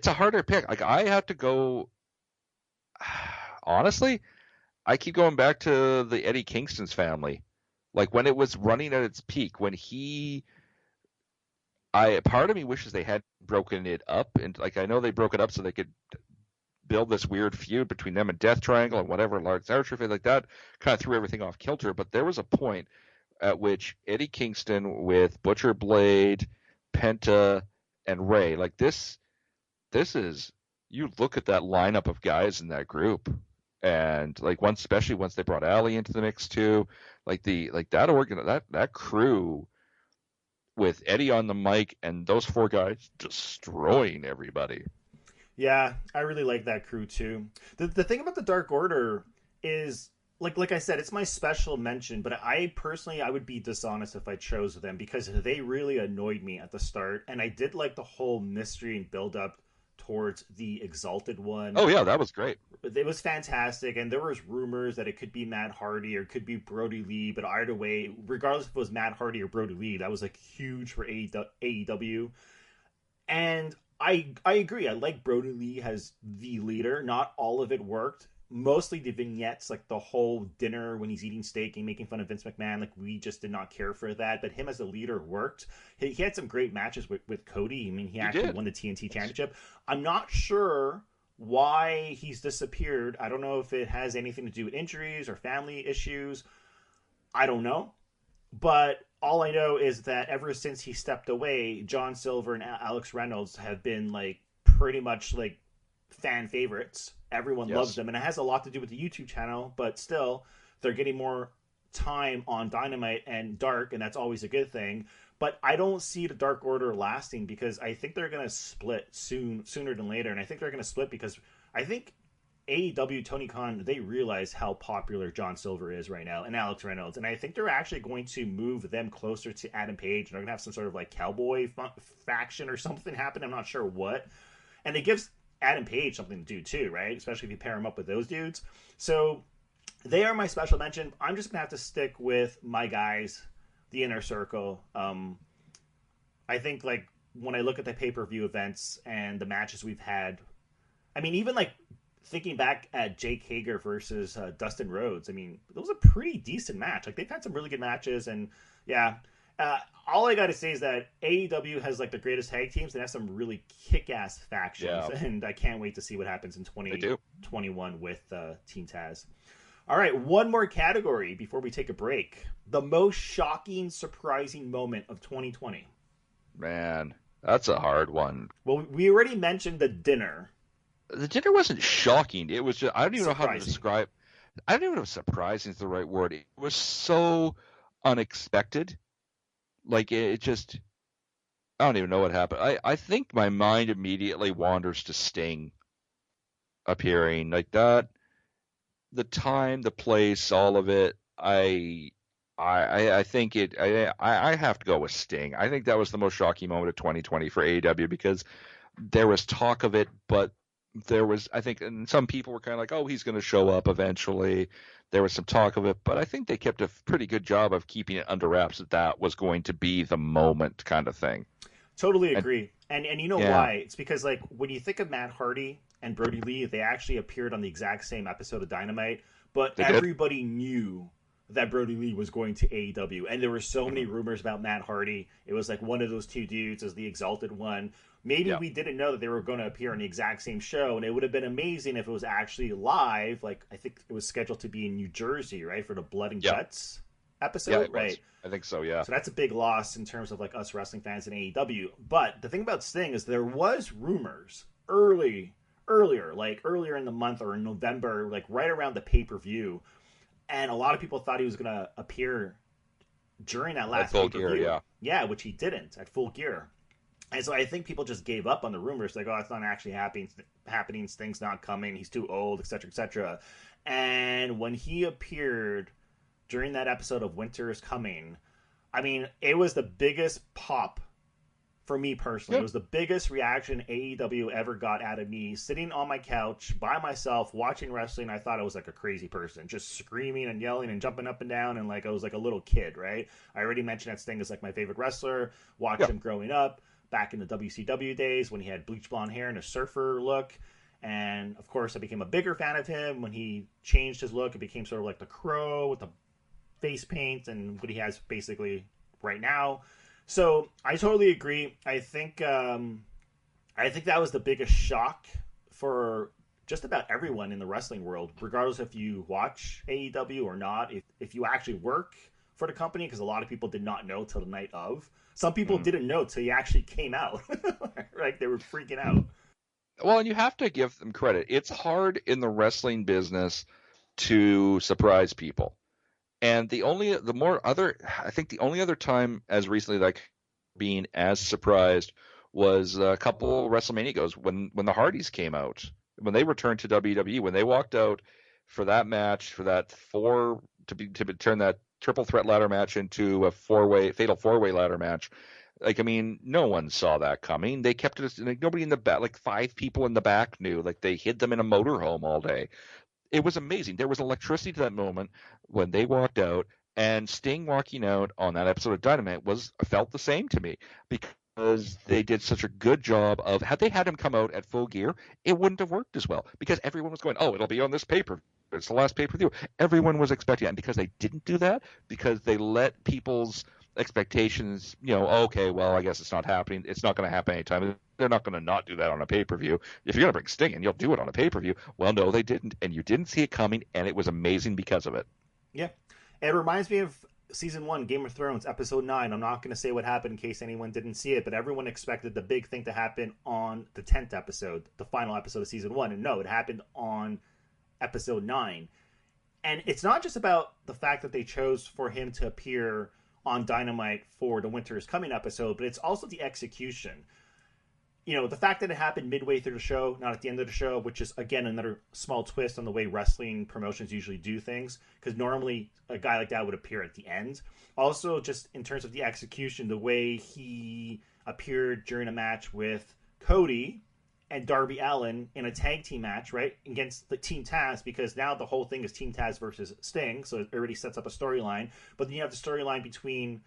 Speaker 2: a harder pick. Like, I have to go. Honestly, I keep going back to the Eddie Kingston's family. Like, when it was running at its peak, part of me wishes they had broken it up, and like, I know they broke it up so they could build this weird feud between them and Death Triangle and whatever, Lars Archer, like that kind of threw everything off kilter. But there was a point at which Eddie Kingston with Butcher Blade, Penta, and Ray, like this is, you look at that lineup of guys in that group, and like especially once they brought Allie into the mix too, that crew with Eddie on the mic and those 4 guys destroying everybody.
Speaker 3: Yeah, I really like that crew too. The thing about the Dark Order is, like I said, it's my special mention, but I personally, I would be dishonest if I chose them, because they really annoyed me at the start, and I did like the whole mystery and build up towards the Exalted One.
Speaker 2: Oh yeah, that was great.
Speaker 3: It was fantastic, and there was rumors that it could be Matt Hardy or it could be Brody Lee, but either way, regardless if it was Matt Hardy or Brody Lee, that was like huge for AEW. And I agree. I like Brody Lee as the leader. Not all of it worked. Mostly the vignettes, like the whole dinner when he's eating steak and making fun of Vince McMahon, like, we just did not care for that. But him as a leader worked. He had some great matches with Cody. I mean, he actually won the TNT Championship. I'm not sure why he's disappeared. I don't know if it has anything to do with injuries or family issues. I don't know. But all I know is that ever since he stepped away, John Silver and Alex Reynolds have been like pretty much like fan favorites. Everyone loves them, and it has a lot to do with the YouTube channel, but still, they're getting more time on Dynamite and Dark, and that's always a good thing. But I don't see the Dark Order lasting, because I think they're going to split sooner than later, and I think they're going to split because I think AEW, Tony Khan, they realize how popular John Silver is right now, and Alex Reynolds, and I think they're actually going to move them closer to Adam Page, and they're going to have some sort of like cowboy faction or something happen. I'm not sure what. And it gives Adam Page something to do too, right? Especially if you pair him up with those dudes. So they are my special mention. I'm just gonna have to stick with my guys, the Inner Circle. I think, like, when I look at the pay-per-view events and the matches we've had, I mean, even like thinking back at Jake Hager versus Dustin Rhodes, I mean, it was a pretty decent match. Like, they've had some really good matches, and yeah. All I got to say is that AEW has like the greatest tag teams and has some really kick-ass factions, and I can't wait to see what happens in 2021 with Team Taz. All right, one more category before we take a break. The most shocking, surprising moment of 2020.
Speaker 2: Man, that's a hard one.
Speaker 3: Well, we already mentioned the dinner.
Speaker 2: The dinner wasn't shocking. It was just, I don't even know how to
Speaker 3: Surprising.
Speaker 2: describe. I don't even know if surprising is the right word. It was so unexpected. Like it just, I don't even know what happened. I think my mind immediately wanders to Sting appearing like that. The time, the place, all of it. I think it. I have to go with Sting. I think that was the most shocking moment of 2020 for AEW because there was talk of it, but there was, I think, and some people were kind of like, oh, he's going to show up eventually. There was some talk of it, but I think they kept a pretty good job of keeping it under wraps that that was going to be the moment kind of thing.
Speaker 3: Totally agree. And you know
Speaker 2: Yeah.
Speaker 3: why? It's because, like, when you think of Matt Hardy and Brody Lee, they actually appeared on the exact same episode of Dynamite, but
Speaker 2: They did.
Speaker 3: everybody knew that Brody Lee was going to AEW. And there were so many rumors about Matt Hardy. It was like one of those two dudes as the exalted one. Maybe
Speaker 2: Yeah.
Speaker 3: we didn't know that they were going to appear on the exact same show, and it would have been amazing if it was actually live. Like, I think it was scheduled to be in New Jersey, right, for the Blood and
Speaker 2: Yeah.
Speaker 3: Guts episode,
Speaker 2: Yeah, it
Speaker 3: right?
Speaker 2: was. I think so, yeah.
Speaker 3: So that's a big loss in terms of like us wrestling fans in AEW. But the thing about Sting is there was rumors earlier in the month or in November, like right around the pay-per-view, and a lot of people thought he was going to appear during that last
Speaker 2: Full
Speaker 3: pay-per-view.
Speaker 2: Gear, yeah.
Speaker 3: Which he didn't at Full Gear. And so I think people just gave up on the rumors, like, oh, it's not actually happening. Sting's not coming. He's too old, etc., etc. And when he appeared during that episode of Winter is Coming, I mean, it was the biggest pop for me personally.
Speaker 2: Yep.
Speaker 3: It was the biggest reaction AEW ever got out of me, sitting on my couch by myself watching wrestling. I thought I was like a crazy person, just screaming and yelling and jumping up and down, and like I was like a little kid, right? I already mentioned that Sting is like my favorite wrestler. Watched him growing up back in the WCW days when he had bleach blonde hair and a surfer look. And of course, I became a bigger fan of him when he changed his look. It became sort of like the Crow with the face paint and what he has basically right now. So I totally agree. I think that was the biggest shock for just about everyone in the wrestling world, regardless if you watch AEW or not, if you actually work for the company, because a lot of people did not know till the night of. Some people didn't know till he actually came out. Right? They were freaking out.
Speaker 2: Well, and you have to give them credit. It's hard in the wrestling business to surprise people. And the only other time as recently like being as surprised was a couple WrestleMania goes when the Hardys came out, when they returned to WWE, when they walked out for that match, for that to turn that triple threat ladder match into a fatal four-way ladder match. Like, I mean, no one saw that coming. They kept it, like, nobody in the back, like 5 people in the back knew, like they hid them in a motorhome all day. It was amazing. There was electricity to that moment when they walked out, and Sting walking out on that episode of Dynamite felt the same to me because they did such a good job of, had they had him come out at Full Gear, it wouldn't have worked as well because everyone was going, oh, it'll be on this paper. It's the last pay-per-view. Everyone was expecting it, and because they didn't do that, because they let people's expectations, okay, well, I guess it's not happening. It's not going to happen anytime. They're not going to not do that on a pay-per-view. If you're going to bring Sting in, you'll do it on a pay-per-view. Well, no, they didn't, and you didn't see it coming, and it was amazing because of it.
Speaker 3: Yeah. It reminds me of Season 1, Game of Thrones, Episode 9. I'm not going to say what happened in case anyone didn't see it, but everyone expected the big thing to happen on the 10th episode, the final episode of Season 1. And no, it happened on Episode 9. And it's not just about the fact that they chose for him to appear on Dynamite for the Winter is Coming episode, but it's also the execution. The fact that it happened midway through the show, not at the end of the show, which is, again, another small twist on the way wrestling promotions usually do things, because normally a guy like that would appear at the end. Also, just in terms of the execution, the way he appeared during a match with Cody and Darby Allin in a tag team match, right, against the Team Taz, because now the whole thing is Team Taz versus Sting, so it already sets up a storyline. But then you have the storyline between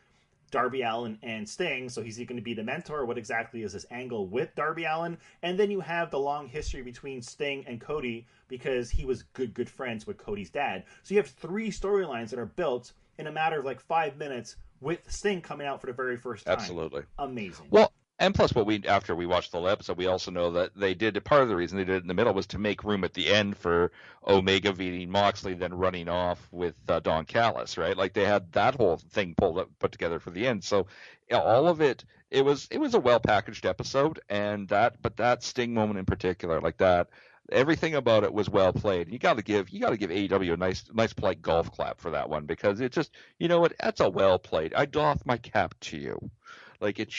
Speaker 3: Darby Allin and Sting, so is he going to be the mentor? What exactly is this angle with Darby Allin? And then you have the long history between Sting and Cody, because he was good friends with Cody's dad. So you have 3 storylines that are built in a matter of like 5 minutes with Sting coming out for the very first time.
Speaker 2: Absolutely.
Speaker 3: Amazing.
Speaker 2: Well, And plus, after we watched the whole episode, we also know that they did part of the reason they did it in the middle was to make room at the end for Omega beating Moxley, then running off with Don Callis, right? Like they had that whole thing put together for the end. So all of it, it was a well packaged episode, but that Sting moment in particular, like that, everything about it was well played. You got to give AEW a nice polite golf clap for that one, because it just, you know what, that's a well played. I doff my cap to you. Like it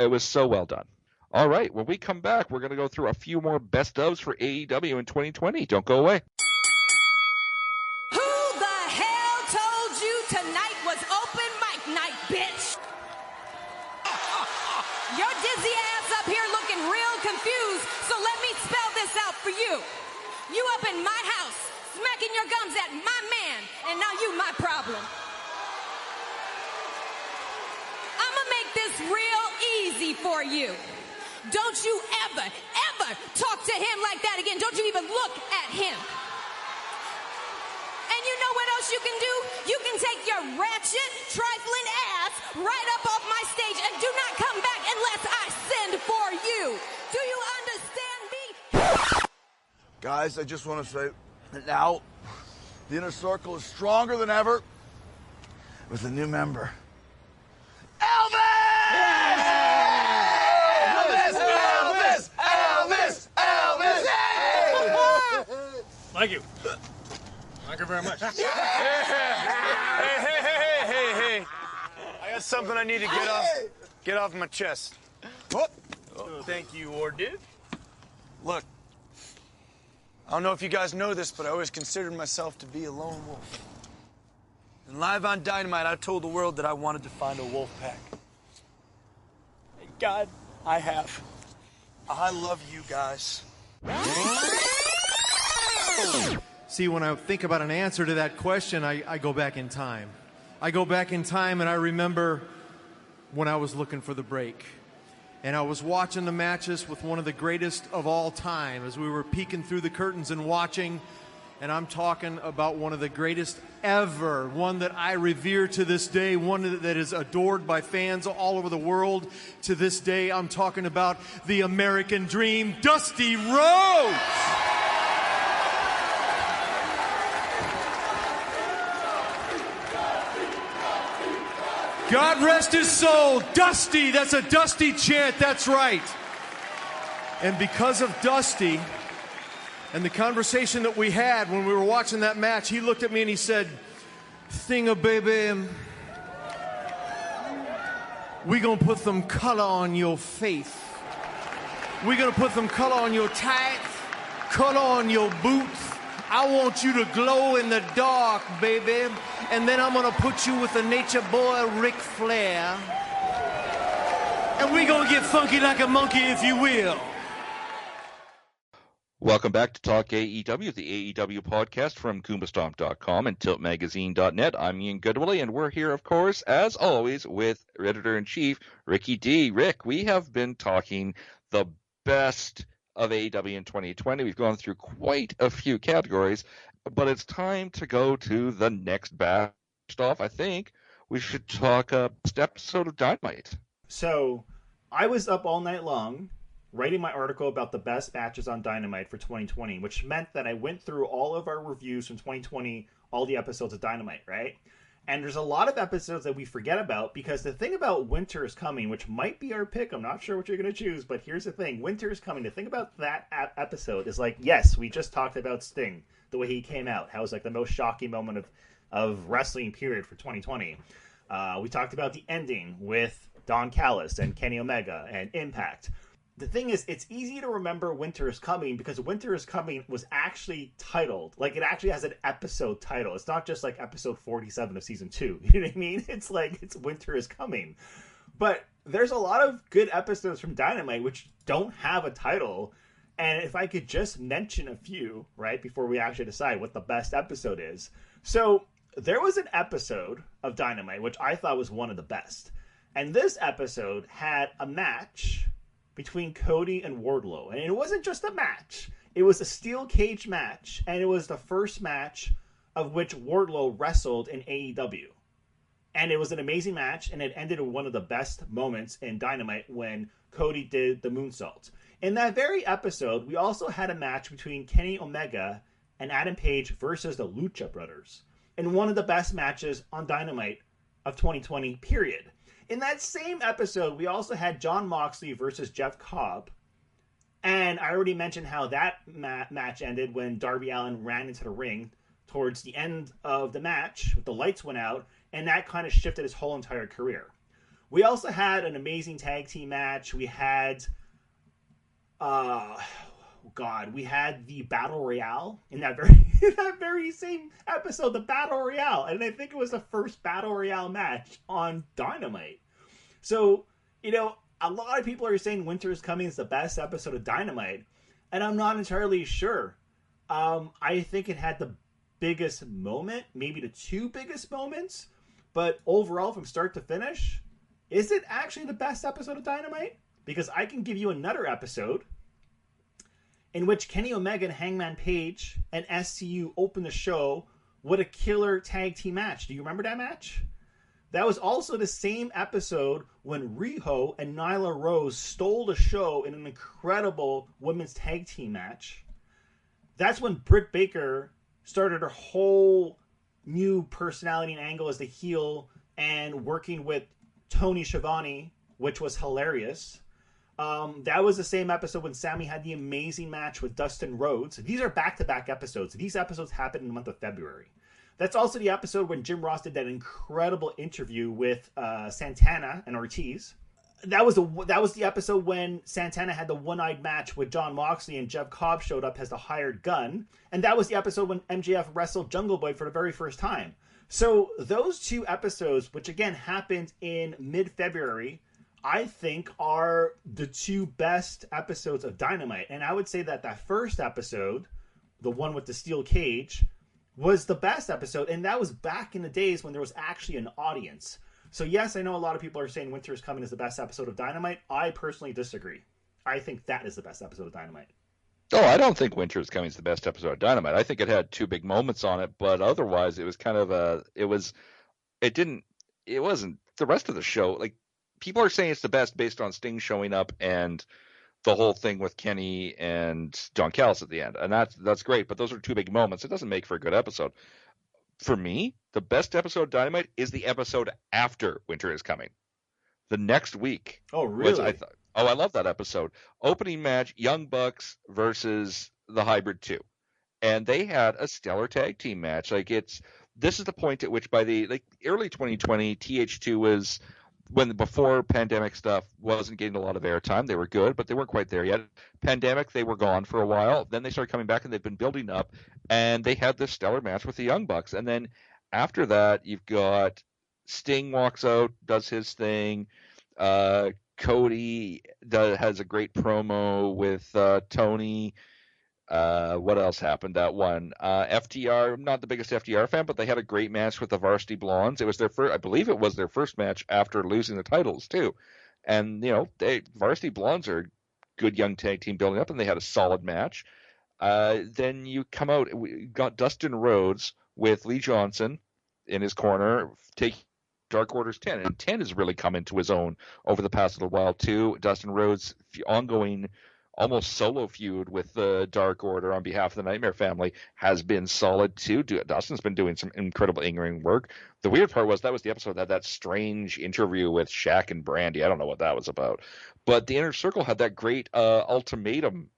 Speaker 2: was so well done. All right, when we come back, we're going to go through a few more best ofs for AEW in 2020. Don't go away.
Speaker 4: Who the hell told you tonight was open mic night, bitch? Your dizzy ass up here looking real confused, so let me spell this out for you. You up in my house, smacking your gums at my man, and now you my problem. I'ma make this real easy for you. Don't you ever talk to him like that again. Don't you even look at him. And you know what else you can do? You can take your ratchet, trifling ass right up off my stage and do not come back unless I send for you. Do you understand me?
Speaker 5: Guys, I just want to say that now the inner circle is stronger than ever with a new member. Elvis! Elvis!
Speaker 6: Thank you. Thank you very much. Hey. I got something I need to get off my chest. Oh, thank you, Ordiv. Look, I don't know if you guys know this, but I always considered myself to be a lone wolf. And live on Dynamite, I told the world that I wanted to find a wolf pack. And God, I have. I love you guys.
Speaker 7: See, when I think about an answer to that question, I go back in time. I go back in time and I remember when I was looking for the break. And I was watching the matches with one of the greatest of all time as we were peeking through the curtains and watching. And I'm talking about one of the greatest ever, one that I revere to this day, one that is adored by fans all over the world to this day. I'm talking about the American Dream, Dusty Rhodes. God rest his soul. Dusty, that's a Dusty chant, that's right. And because of Dusty and the conversation that we had when we were watching that match, he looked at me and he said, "Thinga, baby, we gonna put some color on your face. We gonna put some color on your tights, color on your boots. I want you to glow in the dark, baby. And then I'm gonna put you with the nature boy, Ric Flair. And we gonna get funky like a monkey, if you will."
Speaker 2: Welcome back to Talk AEW, the AEW podcast from Goombastomp.com and TiltMagazine.net. I'm Ian Goodwillie, and we're here, of course, as always, with Editor-in-Chief Ricky D. Rick, we have been talking the best of AEW in 2020. We've gone through quite a few categories, but it's time to go to the next best off. I think we should talk best episode of Dynamite.
Speaker 3: So, I was up all night long writing my article about the best matches on Dynamite for 2020, which meant that I went through all of our reviews from 2020, all the episodes of Dynamite, right? And there's a lot of episodes that we forget about, because the thing about Winter is Coming, which might be our pick, I'm not sure what you're going to choose, but here's the thing. Winter is Coming. The thing about that episode is, like, yes, we just talked about Sting, the way he came out, how it was like the most shocking moment of wrestling period for 2020. We talked about the ending with Don Callis and Kenny Omega and Impact. The thing is, it's easy to remember Winter is Coming because Winter is Coming was actually titled. Like, it actually has an episode title. It's not just like episode 47 of season 2. You know what I mean? It's like, it's Winter is Coming. But there's a lot of good episodes from Dynamite which don't have a title. And if I could just mention a few, right, before we actually decide what the best episode is. So, there was an episode of Dynamite which I thought was one of the best. And this episode had a match between Cody and Wardlow. And it wasn't just a match. It was a steel cage match. And it was the first match of which Wardlow wrestled in AEW. And it was an amazing match, and it ended in one of the best moments in Dynamite when Cody did the moonsault. In that very episode, we also had a match between Kenny Omega and Adam Page versus the Lucha Brothers, in one of the best matches on Dynamite of 2020, period. In that same episode, we also had Jon Moxley versus Jeff Cobb. And I already mentioned how that match ended when Darby Allin ran into the ring towards the end of the match. The lights went out, and that kind of shifted his whole entire career. We also had an amazing tag team match. We had, we had the Battle Royale in that very same episode, the Battle Royale. And I think it was the first Battle Royale match on Dynamite. So, a lot of people are saying Winter is Coming is the best episode of Dynamite, and I'm not entirely sure. I think it had the biggest moment, maybe the two biggest moments, but overall, from start to finish, is it actually the best episode of Dynamite? Because I can give you another episode in which Kenny Omega and Hangman Page and SCU open the show with a killer tag team match. Do you remember that match? That was also the same episode when Riho and Nyla Rose stole the show in an incredible women's tag team match. That's when Britt Baker started her whole new personality and angle as the heel and working with Tony Schiavone, which was hilarious. That was the same episode when Sammy had the amazing match with Dustin Rhodes. These are back-to-back episodes. These episodes happened in the month of February. That's also the episode when Jim Ross did that incredible interview with Santana and Ortiz. That was the episode when Santana had the one-eyed match with Jon Moxley and Jeff Cobb showed up as the hired gun. And that was the episode when MJF wrestled Jungle Boy for the very first time. So those two episodes, which again happened in mid-February, I think are the two best episodes of Dynamite. And I would say that first episode, the one with the steel cage, was the best episode, and that was back in the days when there was actually an audience. So yes, I know a lot of people are saying Winter is Coming is the best episode of Dynamite. I personally disagree. I think that is the best episode of Dynamite.
Speaker 2: Oh, I don't think Winter is Coming is the best episode of Dynamite. I think it had two big moments on it, but otherwise it was kind of it wasn't the rest of the show. Like, people are saying it's the best based on Sting showing up and the whole thing with Kenny and Don Callis at the end. And that's great, but those are two big moments. It doesn't make for a good episode. For me, the best episode of Dynamite is the episode after Winter is Coming. The next week.
Speaker 3: Oh, really?
Speaker 2: I love that episode. Opening match, Young Bucks versus the Hybrid 2. And they had a stellar tag team match. This is the point at which by the early 2020, TH2 was before pandemic stuff wasn't getting a lot of airtime. They were good, but they weren't quite there yet. Pandemic, they were gone for a while. Then they started coming back, and they've been building up. And they had this stellar match with the Young Bucks. And then after that, you've got Sting walks out, does his thing. Cody has a great promo with Tony. What else happened that one? FTR, I'm not the biggest FTR fan, but they had a great match with the Varsity Blondes. It was their first, I believe it was their first match after losing the titles too. And Varsity Blondes are a good young tag team building up, and they had a solid match. Then you come out, we got Dustin Rhodes with Lee Johnson in his corner, take Dark Order's 10, and 10 has really come into his own over the past little while too. Dustin Rhodes' ongoing almost solo feud with the Dark Order on behalf of the Nightmare Family has been solid too. Dustin's been doing some incredible in-ring work. The weird part was that was the episode that had that strange interview with Shaq and Brandy. I don't know what that was about. But the Inner Circle had that great ultimatum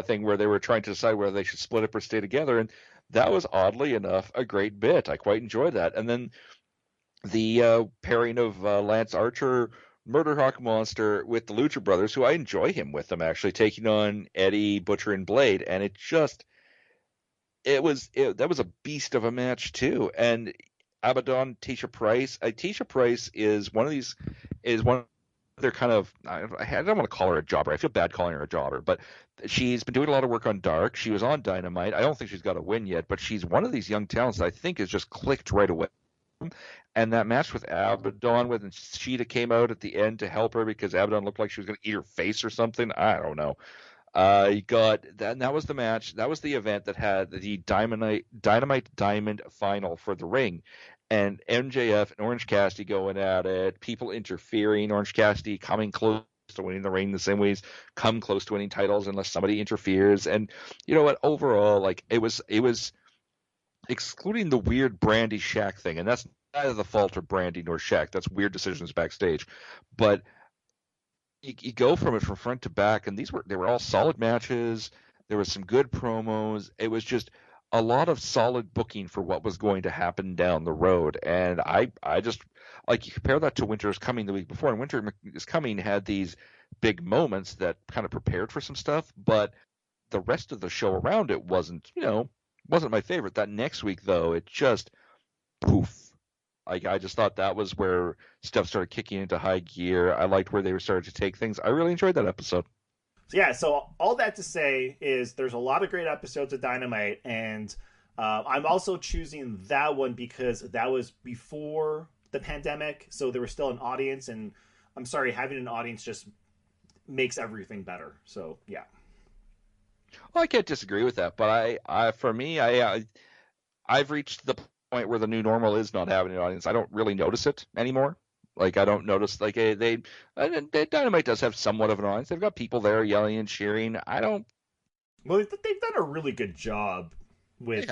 Speaker 2: thing where they were trying to decide whether they should split up or stay together, and that was oddly enough a great bit. I quite enjoyed that. And then the pairing of Lance Archer, Murder Hawk Monster with the Lucha Brothers, who I enjoy him with them actually, taking on Eddie, Butcher, and Blade, and that was a beast of a match too. And Abaddon, Tisha Price. Tisha Price is one of their kind of, I don't want to call her a jobber. I feel bad calling her a jobber, but she's been doing a lot of work on Dark. She was on Dynamite. I don't think she's got a win yet, but she's one of these young talents that I think has just clicked right away. And that match with Abaddon, when Sheeta came out at the end to help her because Abaddon looked like she was going to eat her face or something. I don't know. You got that. And that was the match. That was the event that had the Dynamite Diamond final for the ring, and MJF and Orange Cassidy going at it. People interfering. Orange Cassidy coming close to winning the ring the same ways come close to winning titles unless somebody interferes. And you know what? Overall, like it was excluding the weird Brandy Shaq thing, and that's neither the fault of Brandy nor Shaq. That's weird decisions backstage, but you go from it from front to back, and they were all solid matches. There was some good promos. It was just a lot of solid booking for what was going to happen down the road. And I just like you compare that to Winter is Coming the week before, and Winter is Coming had these big moments that kind of prepared for some stuff, but the rest of the show around it wasn't my favorite. That next week though, it just poof. Like I just thought that was where stuff started kicking into high gear. I liked where they were starting to take things. I really enjoyed that episode.
Speaker 3: Yeah, so all that to say is there's a lot of great episodes of Dynamite, and I'm also choosing that one because that was before the pandemic, so there was still an audience, and I'm sorry, having an audience just makes everything better. So, yeah.
Speaker 2: Well, I can't disagree with that, but I've reached the point where the new normal is not having an audience. I don't really notice it anymore. Like I don't notice like Dynamite does have somewhat of an audience. They've got people there yelling and cheering. Well,
Speaker 3: they've done a really good job with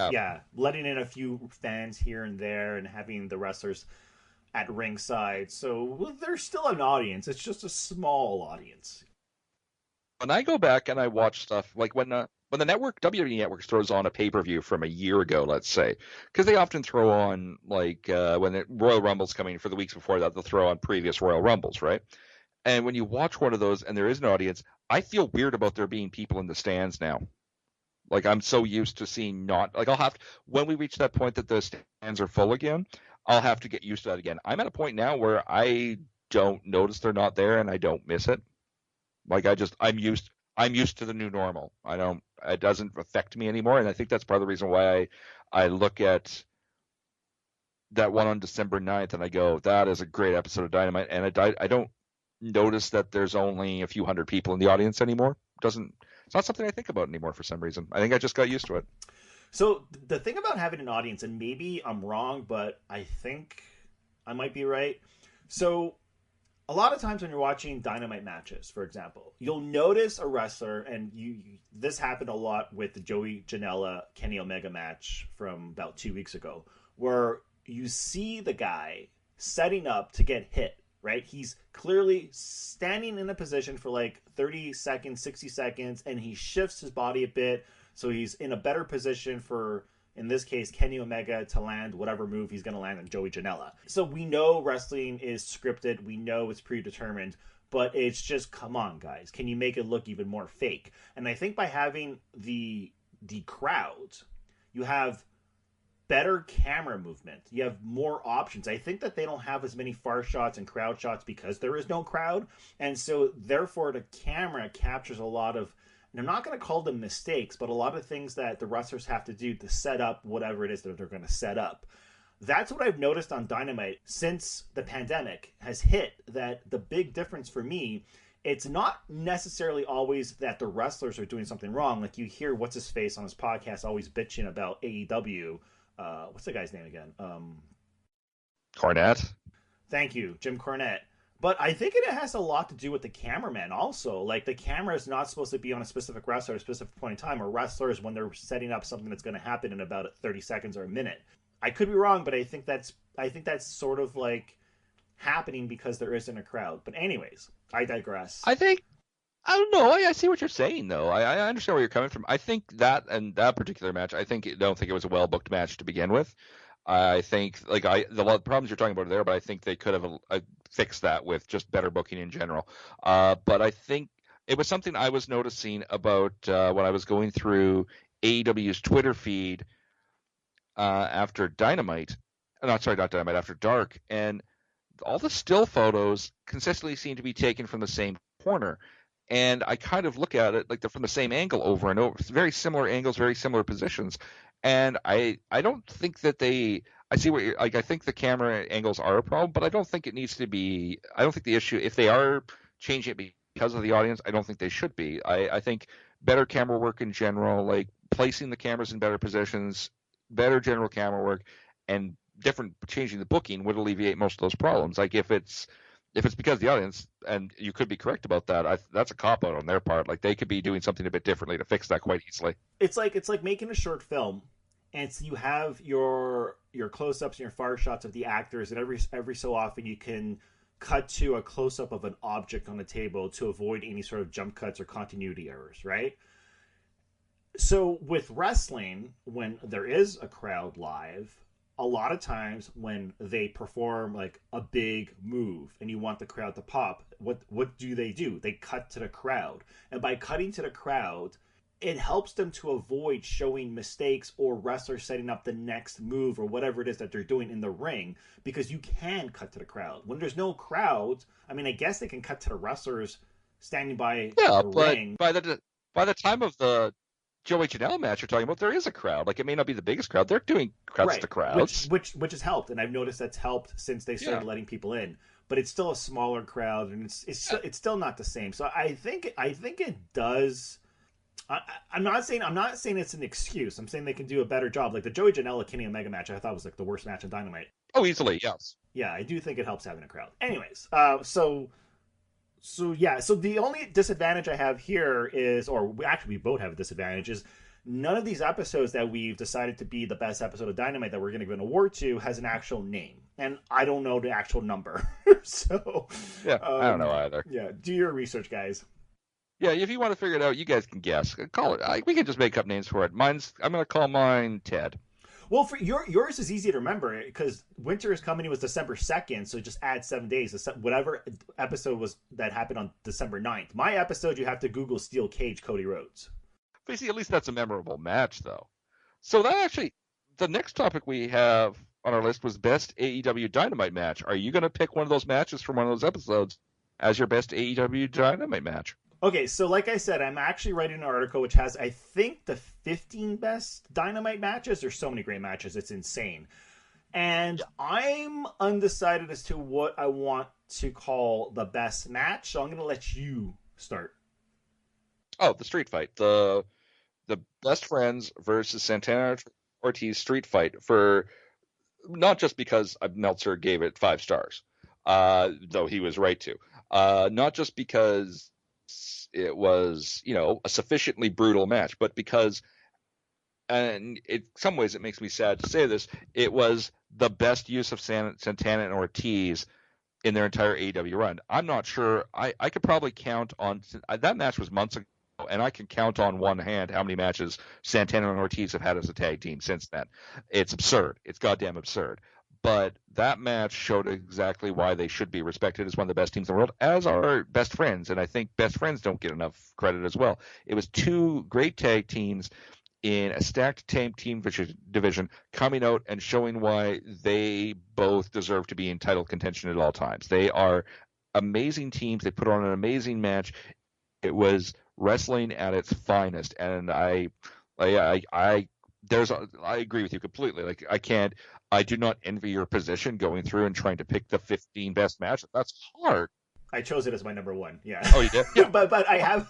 Speaker 3: letting in a few fans here and there and having the wrestlers at ringside. So there's still an audience. It's just a small audience.
Speaker 2: When I go back and I watch stuff like when the WWE Network throws on a pay-per-view from a year ago, let's say, because they often throw on like when the Royal Rumble's coming for the weeks before that, they'll throw on previous Royal Rumbles, right? And when you watch one of those and there is an audience, I feel weird about there being people in the stands now. Like I'm so used to seeing when we reach that point that the stands are full again, I'll have to get used to that again. I'm at a point now where I don't notice they're not there and I don't miss it. Like I'm used to the new normal. It doesn't affect me anymore. And I think that's part of the reason why I look at that one on December 9th and I go, that is a great episode of Dynamite. And I don't notice that there's only a few hundred people in the audience anymore. It's not something I think about anymore for some reason. I think I just got used to it.
Speaker 3: So the thing about having an audience, and maybe I'm wrong, but I think I might be right. So a lot of times when you're watching Dynamite matches, for example, you'll notice a wrestler, and this happened a lot with the Joey Janela Kenny Omega match from about 2 weeks ago, where you see the guy setting up to get hit, right? He's clearly standing in a position for like 30 seconds, 60 seconds, and he shifts his body a bit, so he's in a better position for, in this case, Kenny Omega to land whatever move he's going to land on Joey Janela. So we know wrestling is scripted. We know it's predetermined. But it's just, come on, guys. Can you make it look even more fake? And I think by having the crowd, you have better camera movement. You have more options. I think that they don't have as many far shots and crowd shots because there is no crowd. And so, therefore, the camera captures a lot of, and I'm not going to call them mistakes, but a lot of things that the wrestlers have to do to set up whatever it is that they're going to set up. That's what I've noticed on Dynamite since the pandemic has hit, that the big difference for me, it's not necessarily always that the wrestlers are doing something wrong. Like you hear What's-His-Face on his podcast always bitching about AEW. What's the guy's name again?
Speaker 2: Cornette.
Speaker 3: Thank you, Jim Cornette. But I think it has a lot to do with the cameraman also. Like, the camera is not supposed to be on a specific wrestler at a specific point in time, or wrestlers when they're setting up something that's going to happen in about 30 seconds or a minute. I could be wrong, but I think that's sort of like happening because there isn't a crowd. But anyways, I digress.
Speaker 2: I don't know. I see what you're saying, though. I understand where you're coming from. I think that particular match, I don't think it was a well-booked match to begin with. I think the problems you're talking about are there, but I think they could have fixed that with just better booking in general. But I think it was something I was noticing about when I was going through AEW's Twitter feed after Dynamite. Not Dynamite, after Dark, and all the still photos consistently seem to be taken from the same corner. And I kind of look at it like they're from the same angle over and over. It's very similar angles, very similar positions. And I don't think that I see what I think the camera angles are a problem, but I don't think it needs to be. I don't think the issue, if they are changing it because of the audience, I don't think they should be. I think better camera work in general, like placing the cameras in better positions, better general camera work, and changing the booking would alleviate most of those problems. Like if it's because of the audience, and you could be correct about that, that's a cop out on their part. Like they could be doing something a bit differently to fix that quite easily.
Speaker 3: It's like making a short film, and so you have your close ups and your far shots of the actors, and every so often you can cut to a close up of an object on the table to avoid any sort of jump cuts or continuity errors, right? So with wrestling, when there is a crowd live, a lot of times when they perform like a big move and you want the crowd to pop, what do? They cut to the crowd. And by cutting to the crowd, it helps them to avoid showing mistakes or wrestlers setting up the next move or whatever it is that they're doing in the ring, because you can cut to the crowd. When there's no crowd, I mean, I guess they can cut to the wrestlers standing by the ring.
Speaker 2: By the time of the Joey Janela match you're talking about, there is a crowd. Like, it may not be the biggest crowd. They're doing cuts to crowds.
Speaker 3: Which has helped, and I've noticed that's helped since they started letting people in. But it's still a smaller crowd, and it's still not the same. So I think it does. I'm not saying it's an excuse. I'm saying they can do a better job. Like the Joey Janela Kenny Omega match, I thought was like the worst match on Dynamite.
Speaker 2: Oh, easily, yes.
Speaker 3: Yeah, I do think it helps having a crowd. Anyways, so the only disadvantage I have here is, or actually we both have a disadvantage, is none of these episodes that we've decided to be the best episode of Dynamite that we're going to give an award to has an actual name, and I don't know the actual number. So
Speaker 2: yeah, I don't know either.
Speaker 3: Yeah, do your research, guys.
Speaker 2: Yeah, if you want to figure it out, you guys can guess. Call it. We can just make up names for it. I'm going to call mine Ted.
Speaker 3: Well, for yours is easy to remember because Winter is Coming was December 2nd, so just add 7 days. Whatever episode was that happened on December 9th. My episode, you have to Google Steel Cage Cody Rhodes.
Speaker 2: But you see, at least that's a memorable match, though. So that actually, the next topic we have on our list was best AEW Dynamite match. Are you going to pick one of those matches from one of those episodes as your best AEW Dynamite match?
Speaker 3: Okay, so like I said, I'm actually writing an article which has, I think, the 15 best Dynamite matches. There's so many great matches. It's insane. And I'm undecided as to what I want to call the best match, so I'm going to let you start.
Speaker 2: Oh, the street fight. The Best Friends versus Santana Ortiz street fight, for not just because Meltzer gave it 5 stars, though he was right to. Not just because it was, a sufficiently brutal match, but because, and in some ways it makes me sad to say this, it was the best use of Santana and Ortiz in their entire AEW run. I'm not sure. I could probably count on, that match was months ago, and I can count on one hand how many matches Santana and Ortiz have had as a tag team since then. It's absurd. It's goddamn absurd. But that match showed exactly why they should be respected as one of the best teams in the world, as are Best Friends. And I think Best Friends don't get enough credit as well. It was 2 great tag teams in a stacked tag team division coming out and showing why they both deserve to be in title contention at all times. They are amazing teams. They put on an amazing match. It was wrestling at its finest. And I agree with you completely. Like, I do not envy your position going through and trying to pick the 15 best matches. That's hard.
Speaker 3: I chose it as my number 1. Yeah.
Speaker 2: Oh, you did? Yeah.
Speaker 3: but I have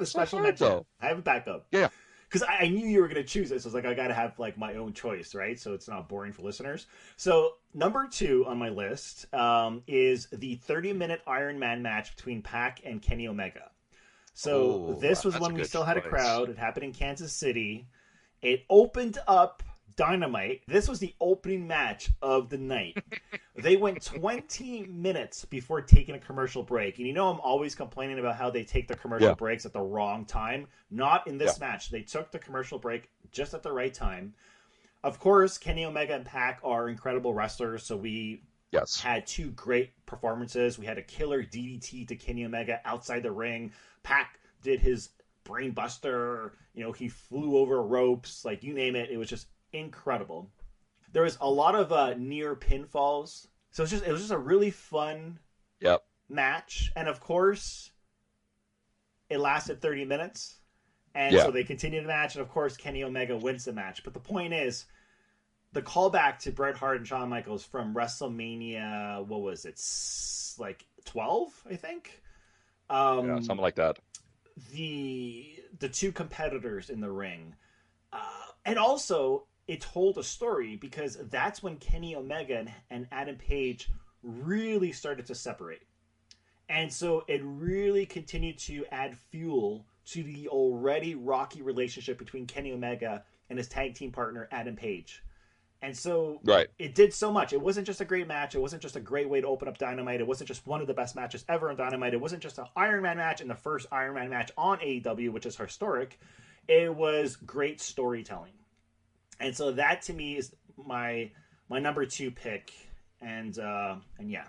Speaker 3: a special mention.
Speaker 2: Though.
Speaker 3: I have a backup.
Speaker 2: Yeah.
Speaker 3: Because I knew you were going to choose it, so I was like, I got to have like my own choice, right? So it's not boring for listeners. So number 2 on my list is the 30-minute Iron Man match between Pac and Kenny Omega. So this was when we still had a crowd. It happened in Kansas City. It opened up Dynamite. This was the opening match of the night. They went 20 minutes before taking a commercial break. And I'm always complaining about how they take the commercial breaks at the wrong time. Not in this match. They took the commercial break just at the right time. Of course, Kenny Omega and Pac are incredible wrestlers, so we had 2 great performances. We had a killer DDT to Kenny Omega outside the ring. Pac did his brain buster. He flew over ropes. Like, you name it. It was just incredible. There was a lot of near pinfalls, so it was just a really fun match. And of course, it lasted 30 minutes, and so they continued the match. And of course, Kenny Omega wins the match. But the point is, the callback to Bret Hart and Shawn Michaels from WrestleMania, what was it, like 12, I think.
Speaker 2: Something like that.
Speaker 3: the two competitors in the ring. And also, it told a story because that's when Kenny Omega and Adam Page really started to separate. And so it really continued to add fuel to the already rocky relationship between Kenny Omega and his tag team partner, Adam Page. And so it did so much. It wasn't just a great match. It wasn't just a great way to open up Dynamite. It wasn't just one of the best matches ever on Dynamite. It wasn't just an Iron Man match and the first Iron Man match on AEW, which is historic. It was great storytelling. And so that to me is my number 2 pick. And yeah.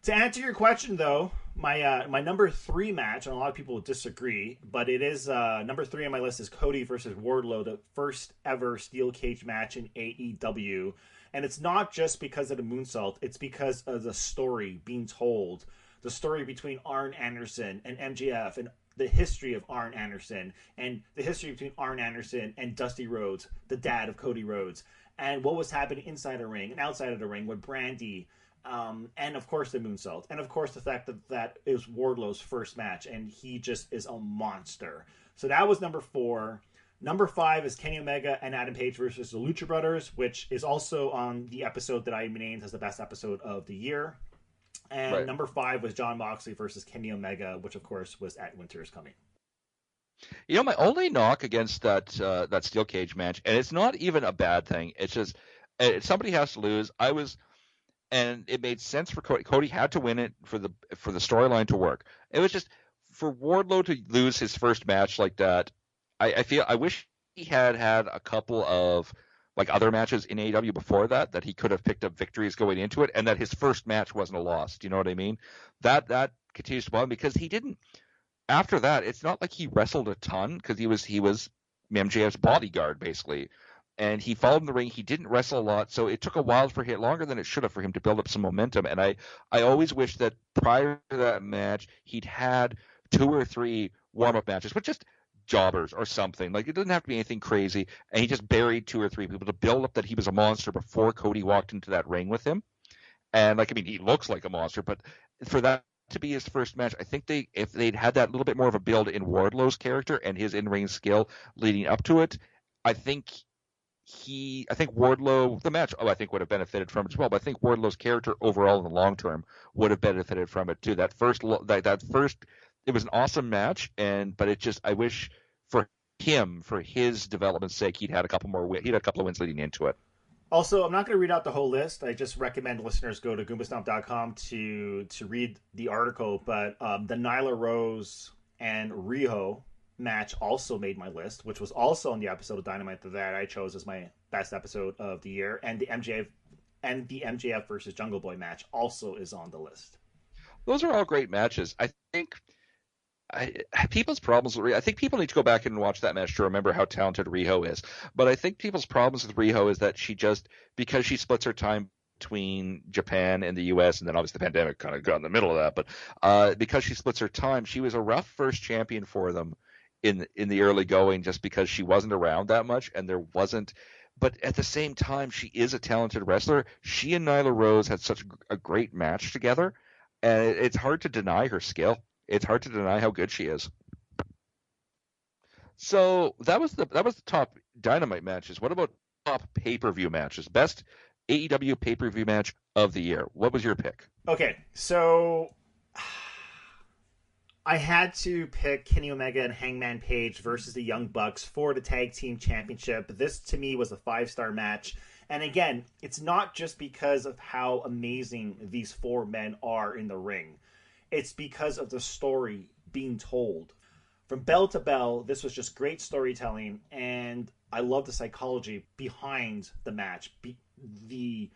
Speaker 3: To answer your question, though, my number 3 match, and a lot of people disagree, but it is number 3 on my list is Cody versus Wardlow, the first ever steel cage match in AEW. And it's not just because of the moonsault, it's because of the story being told. The story between Arn Anderson and MJF, and the history of Arn Anderson, and the history between Arn Anderson and Dusty Rhodes, the dad of Cody Rhodes, and what was happening inside the ring and outside of the ring with Brandy. And of course the moonsault, and of course the fact that it was Wardlow's first match, and he just is a monster. So that was number 4. Number 5 is Kenny Omega and Adam Page versus the Lucha Brothers, which is also on the episode that I named as the best episode of the year. And number 5 was Jon Moxley versus Kenny Omega, which of course was at Winter's Coming.
Speaker 2: You know, my only knock against that steel cage match, and it's not even a bad thing. It's just somebody has to lose. And it made sense for Cody. Cody had to win it for the storyline to work. It was just for Wardlow to lose his first match like that. I wish he had a couple of like other matches in AEW before that he could have picked up victories going into it, and that his first match wasn't a loss. Do you know what I mean? That continues to bother me because he didn't. After that, it's not like he wrestled a ton because he was MJF's bodyguard basically. And he followed in the ring. He didn't wrestle a lot, so it took a while longer than it should have for him to build up some momentum. And I always wish that prior to that match, he'd had 2 or 3 warm-up matches with just jobbers or something. Like, it doesn't have to be anything crazy. And he just buried 2 or 3 people to build up that he was a monster before Cody walked into that ring with him. And, he looks like a monster, but for that to be his first match, I think if they'd had that little bit more of a build in Wardlow's character and his in-ring skill leading up to it, I think Wardlow, the match, I think would have benefited from it as well. But I think Wardlow's character overall in the long term would have benefited from it too. That first, it was an awesome match, but I wish for him, for his development's sake, he'd had a couple of wins leading into it.
Speaker 3: Also, I'm not going to read out the whole list. I just recommend listeners go to goombastomp.com to read the article. But the Nyla Rose and Riho match also made my list, which was also on the episode of Dynamite that I chose as my best episode of the year, and the MJF versus Jungle Boy match also is on the list.
Speaker 2: Those are all great matches. I think people's problems with Riho, I think people need to go back and watch that match to remember how talented Riho is. But I think people's problems with Riho is that because she splits her time between Japan and the U.S., and then obviously the pandemic kind of got in the middle of that, but because she splits her time, she was a rough first champion for them in the early going, just because she wasn't around that much, and there wasn't. But at the same time, she is a talented wrestler. She and Nyla Rose had such a great match together, and it's hard to deny her skill. It's hard to deny how good she is. So that was the top Dynamite matches. What about top pay-per-view matches? Best AEW pay-per-view match of the year. What was your pick?
Speaker 3: Okay, so I had to pick Kenny Omega and Hangman Page versus the Young Bucks for the Tag Team Championship. This, to me, was a 5-star match. And again, it's not just because of how amazing these 4 men are in the ring. It's because of the story being told. From bell to bell, this was just great storytelling, and I love the psychology behind the match. The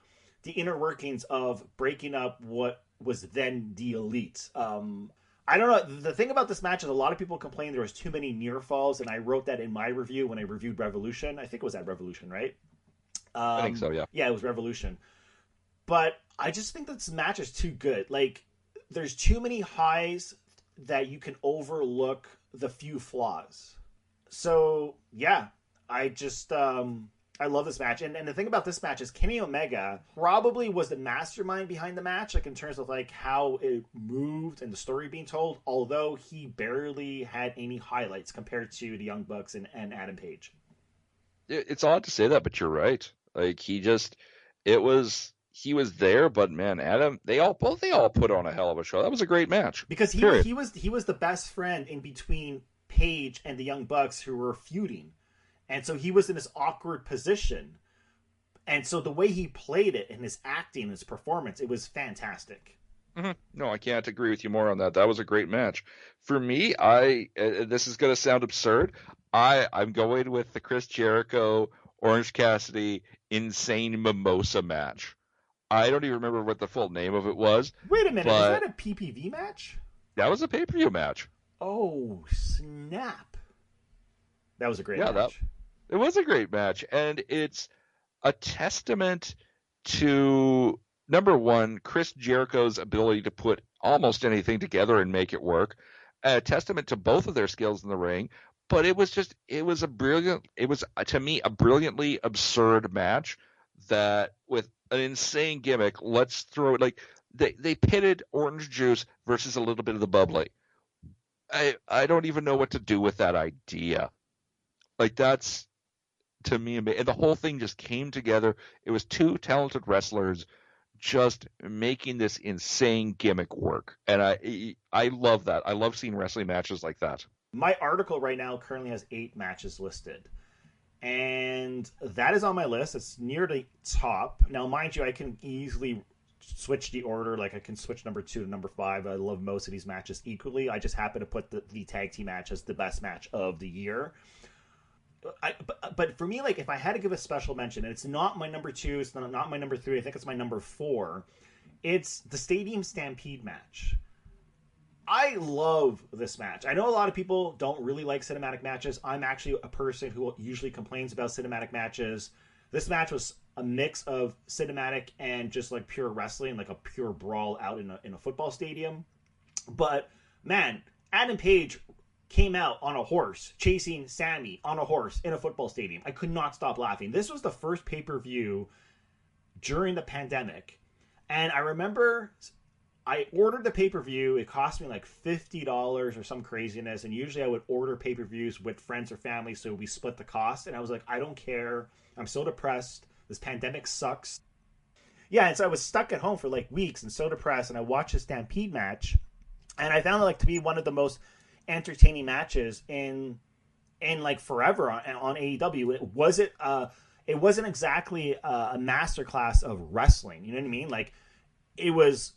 Speaker 3: inner workings of breaking up what was then the Elite. I don't know. The thing about this match is a lot of people complained there was too many near falls, and I wrote that in my review when I reviewed Revolution. I think it was at Revolution, right?
Speaker 2: I think so, yeah.
Speaker 3: Yeah, it was Revolution. But I just think this match is too good. Like, there's too many highs that you can overlook the few flaws. So, yeah, I just I love this match. And the thing about this match is Kenny Omega probably was the mastermind behind the match, like in terms of like how it moved and the story being told, although he barely had any highlights compared to the Young Bucks and Adam Page.
Speaker 2: It's odd to say that, but you're right. Like he was there, but man, Adam, they all put on a hell of a show. That was a great match.
Speaker 3: Because he was the best friend in between Page and the Young Bucks who were feuding. And so he was in this awkward position. And so the way he played it and his acting, his performance, it was fantastic.
Speaker 2: Mm-hmm. No, I can't agree with you more on that. That was a great match. For me, this is going to sound absurd. I'm going with the Chris Jericho, Orange Cassidy, Insane Mimosa match. I don't even remember what the full name of it was.
Speaker 3: Wait a minute, was that a PPV match?
Speaker 2: That was a pay-per-view match.
Speaker 3: Oh, snap. That was a great match.
Speaker 2: It was a great match, and it's a testament to, number one, Chris Jericho's ability to put almost anything together and make it work. A testament to both of their skills in the ring, but it was to me a brilliantly absurd match that with an insane gimmick. Let's throw it like they pitted orange juice versus a little bit of the bubbly. I don't even know what to do with that idea. Like that's, to me, and the whole thing just came together. It was two talented wrestlers just making this insane gimmick work, and I love that. I love seeing wrestling matches like that.
Speaker 3: My article right now currently has 8 matches listed, and that is on my list. It's near the top. Now, mind you, I can easily switch the order. Like I can switch number 2 to number 5. I love most of these matches equally. I just happen to put the tag team match as the best match of the year. But for me, like if I had to give a special mention, and it's not my number 2, it's not my number 3, I think it's my number 4, it's the Stadium Stampede match. I love this match. I know a lot of people don't really like cinematic matches. I'm actually a person who usually complains about cinematic matches. This match was a mix of cinematic and just like pure wrestling, like a pure brawl out in a football stadium. But man, Adam Page came out on a horse, chasing Sammy on a horse in a football stadium. I could not stop laughing. This was the first pay-per-view during the pandemic. And I remember I ordered the pay-per-view. It cost me like $50 or some craziness. And usually I would order pay-per-views with friends or family, so we split the cost. And I was like, I don't care. I'm so depressed. This pandemic sucks. Yeah, and so I was stuck at home for like weeks and so depressed. And I watched the Stampede match. And I found it like to be one of the most entertaining matches in like forever on AEW. It wasn't exactly a masterclass of wrestling. You know what I mean? Like it was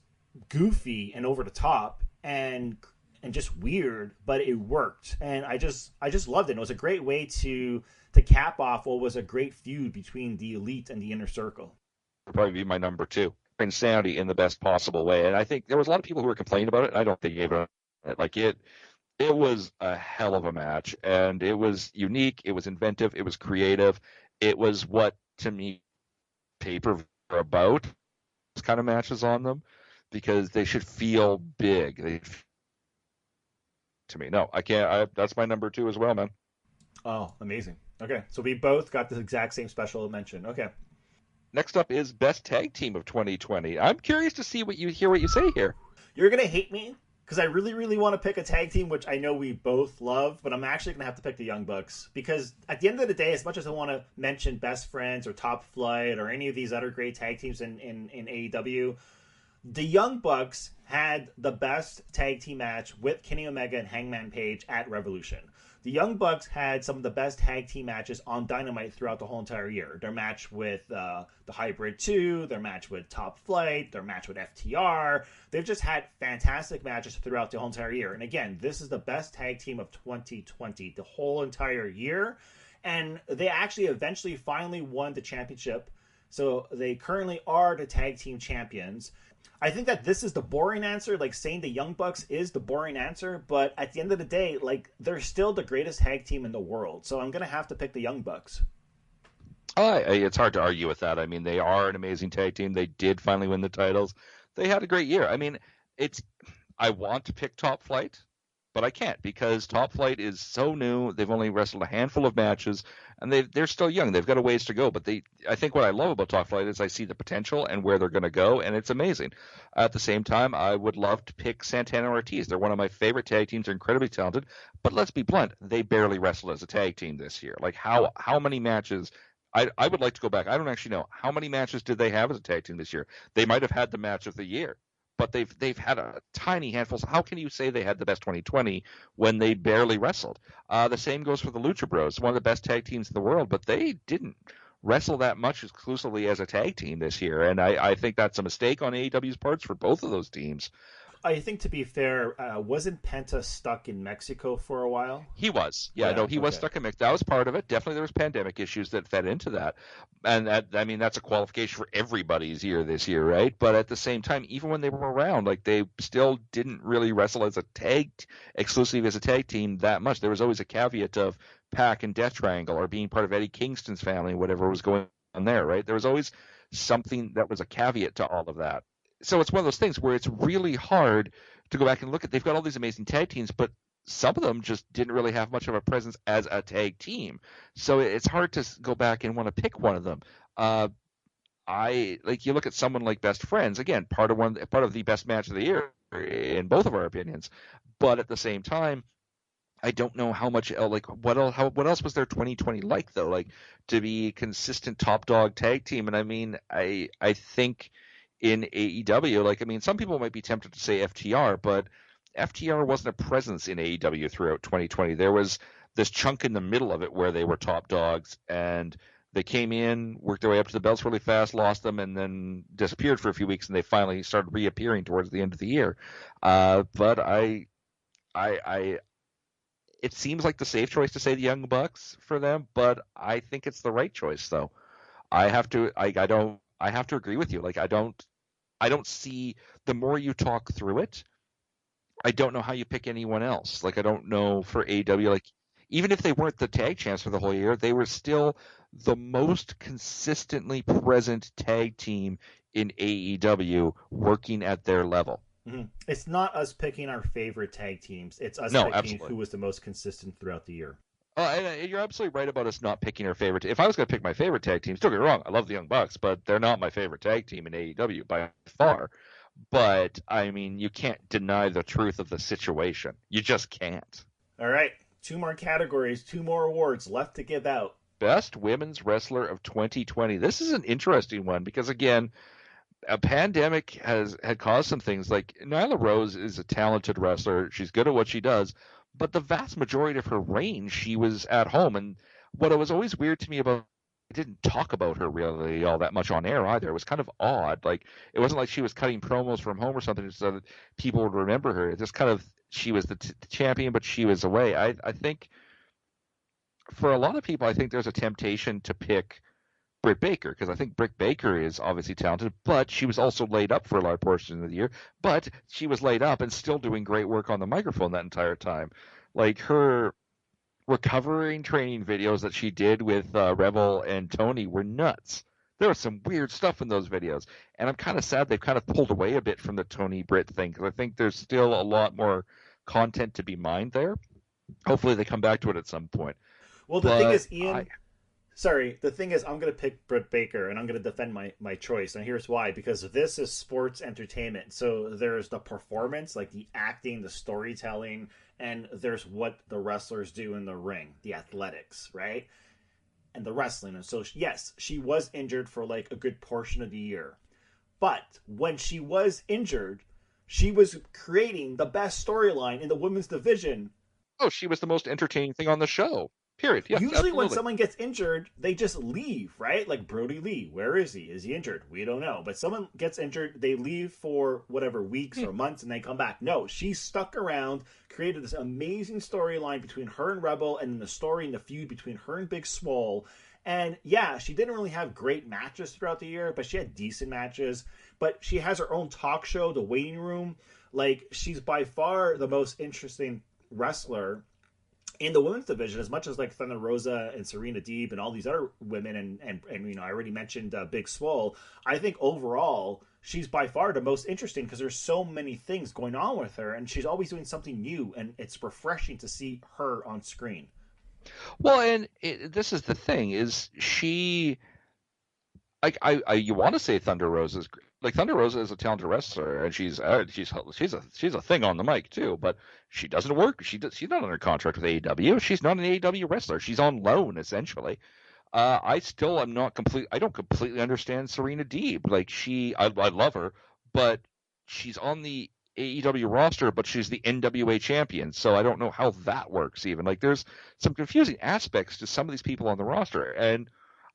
Speaker 3: goofy and over the top and just weird, but it worked. And I just loved it. It was a great way to cap off what was a great feud between the Elite and the Inner Circle.
Speaker 2: It'd probably be my number 2. Insanity in the best possible way. And I think there was a lot of people who were complaining about it. I don't think it was a hell of a match, and it was unique, it was inventive, it was creative. It was what, to me, pay-per-view are about, those kind of matches on them, because they should feel big. To me, no, I can't. That's my number 2 as well, man.
Speaker 3: Oh, amazing. Okay, so we both got the exact same special mention. Okay.
Speaker 2: Next up is Best Tag Team of 2020. I'm curious to see what you say here.
Speaker 3: You're going to hate me, because I really, really want to pick a tag team, which I know we both love, but I'm actually going to have to pick the Young Bucks. Because at the end of the day, as much as I want to mention Best Friends or Top Flight or any of these other great tag teams in AEW, the Young Bucks had the best tag team match with Kenny Omega and Hangman Page at Revolution. The Young Bucks had some of the best tag team matches on Dynamite throughout the whole entire year. Their match with the Hybrid 2, their match with Top Flight, their match with FTR. They've just had fantastic matches throughout the whole entire year. And again, this is the best tag team of 2020, the whole entire year. And they actually eventually finally won the championship. So they currently are the tag team champions. I think that this is the boring answer, like saying the Young Bucks is the boring answer, but at the end of the day, like they're still the greatest tag team in the world. So I'm going to have to pick the Young Bucks.
Speaker 2: It's hard to argue with that. I mean, they are an amazing tag team. They did finally win the titles. They had a great year. I mean, I want to pick Top Flight, but I can't because Top Flight is so new. They've only wrestled a handful of matches, and they're still young. They've got a ways to go. But I think what I love about Top Flight is I see the potential and where they're going to go, and it's amazing. At the same time, I would love to pick Santana and Ortiz. They're one of my favorite tag teams. They're incredibly talented, but let's be blunt, they barely wrestled as a tag team this year. Like how many matches? I would like to go back. I don't actually know how many matches did they have as a tag team this year. They might have had the match of the year, but they've had a tiny handful. So how can you say they had the best 2020 when they barely wrestled? The same goes for the Lucha Bros, one of the best tag teams in the world, but they didn't wrestle that much exclusively as a tag team this year, and I think that's a mistake on AEW's parts for both of those teams.
Speaker 3: I think, to be fair, wasn't Penta stuck in Mexico for a while?
Speaker 2: He was. Yeah, no, he was stuck in Mexico. That was part of it. Definitely there was pandemic issues that fed into that. And that's a qualification for everybody's year this year, right? But at the same time, even when they were around, like they still didn't really wrestle as a exclusively as a tag team that much. There was always a caveat of Pac and Death Triangle or being part of Eddie Kingston's family, whatever was going on there, right? There was always something that was a caveat to all of that. So it's one of those things where it's really hard to go back and look at. They've got all these amazing tag teams, but some of them just didn't really have much of a presence as a tag team. So it's hard to go back and want to pick one of them. You look at someone like Best Friends, again, part of the best match of the year in both of our opinions. But at the same time, I don't know how much what else was their 2020 like though, like to be a consistent top dog tag team. And I mean, I think in AEW, some people might be tempted to say FTR, but FTR wasn't a presence in AEW throughout 2020. There was this chunk in the middle of it where they were top dogs, and they came in, worked their way up to the belts really fast, lost them, and then disappeared for a few weeks, and they finally started reappearing towards the end of the year. But it seems like the safe choice to say the Young Bucks for them, but I think it's the right choice, though. I have to agree with you. I don't see, the more you talk through it, I don't know how you pick anyone else. I don't know for AEW, even if they weren't the tag champs for the whole year, they were still the most consistently present tag team in AEW working at their level.
Speaker 3: Mm-hmm. It's not us picking our favorite tag teams. It's us picking absolutely who was the most consistent throughout the year.
Speaker 2: And you're absolutely right about us not picking our favorite. If I was going to pick my favorite tag teams, don't get me wrong, I love the Young Bucks, but they're not my favorite tag team in AEW by far. But, I mean, you can't deny the truth of the situation. You just can't.
Speaker 3: All right. 2 more categories, 2 more awards left to give out.
Speaker 2: Best Women's Wrestler of 2020. This is an interesting one because, again, a pandemic had caused some things. Like, Nyla Rose is a talented wrestler. She's good at what she does. But the vast majority of her reign, she was at home. And what was always weird to me about, I didn't talk about her really all that much on air either. It was kind of odd. It wasn't like she was cutting promos from home or something so that people would remember her. It just kind of, she was the champion, but she was away. I think for a lot of people, I think there's a temptation to pick Britt Baker, because I think Britt Baker is obviously talented, but she was also laid up for a large portion of the year. But she was laid up and still doing great work on the microphone that entire time. Her recovering training videos that she did with Rebel and Tony were nuts. There was some weird stuff in those videos, and I'm kind of sad they've kind of pulled away a bit from the Tony Britt thing, because I think there's still a lot more content to be mined there. Hopefully they come back to it at some point.
Speaker 3: Well, the thing is, Ian... the thing is, I'm going to pick Britt Baker, and I'm going to defend my choice, and here's why. Because this is sports entertainment, so there's the performance, the acting, the storytelling, and there's what the wrestlers do in the ring, the athletics, right? And the wrestling. And so, yes, she was injured for a good portion of the year. But when she was injured, she was creating the best storyline in the women's division.
Speaker 2: Oh, she was the most entertaining thing on the show. Period. Yeah,
Speaker 3: usually
Speaker 2: absolutely.
Speaker 3: When someone gets injured, they just leave, right? Like Brody Lee. Where is he? Is he injured? We don't know. But someone gets injured, they leave for whatever, weeks or months, and they come back. No, she stuck around, created this amazing storyline between her and Rebel, and the story and the feud between her and Big Swole. And yeah, she didn't really have great matches throughout the year, but she had decent matches. But she has her own talk show, The Waiting Room. She's by far the most interesting wrestler in the women's division, as much as like Thunder Rosa and Serena Deeb and all these other women, and you know, I already mentioned Big Swole, I think overall she's by far the most interesting because there's so many things going on with her, and she's always doing something new, and it's refreshing to see her on screen.
Speaker 2: Well, and this is the thing: is she like you want to say Thunder Rosa is like Thunder Rosa is a talented wrestler, and she's a thing on the mic too, but she doesn't work. She's not under contract with AEW. She's not an AEW wrestler. She's on loan essentially. I still am not complete. I don't completely understand Serena Deeb. Like I love her, but she's on the AEW roster, but she's the NWA champion, so I don't know how that works. Even like there's some confusing aspects to some of these people on the roster, and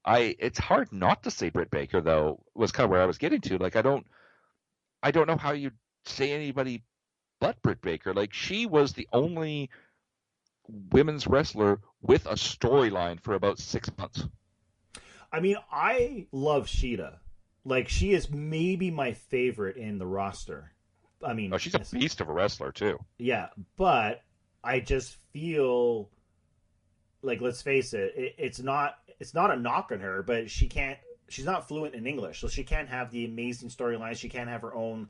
Speaker 2: it's hard not to say Britt Baker though was kind of where I was getting to. Like I don't know how you say anybody but Britt Baker. Like she was the only women's wrestler with a storyline for about 6 months.
Speaker 3: I mean, I love Sheeta. Like she is maybe my favorite in the roster. I mean,
Speaker 2: she's a beast of a wrestler too.
Speaker 3: Yeah, but I just feel like, let's face it, it's not a knock on her, but she's not fluent in English, so she can't have the amazing storylines. She can't have her own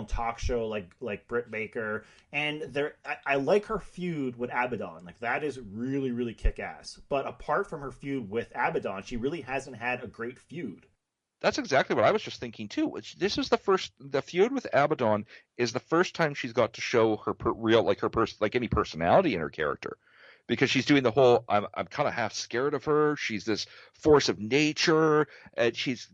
Speaker 3: talk show like Britt Baker. And I like her feud with Abaddon. Like that is really, really kick ass. But apart from her feud with Abaddon, she really hasn't had a great feud.
Speaker 2: That's exactly what I was just thinking too. This is the feud with Abaddon is the first time she's got to show her any personality in her character, because she's doing the whole I'm kind of half scared of her. She's this force of nature, and she's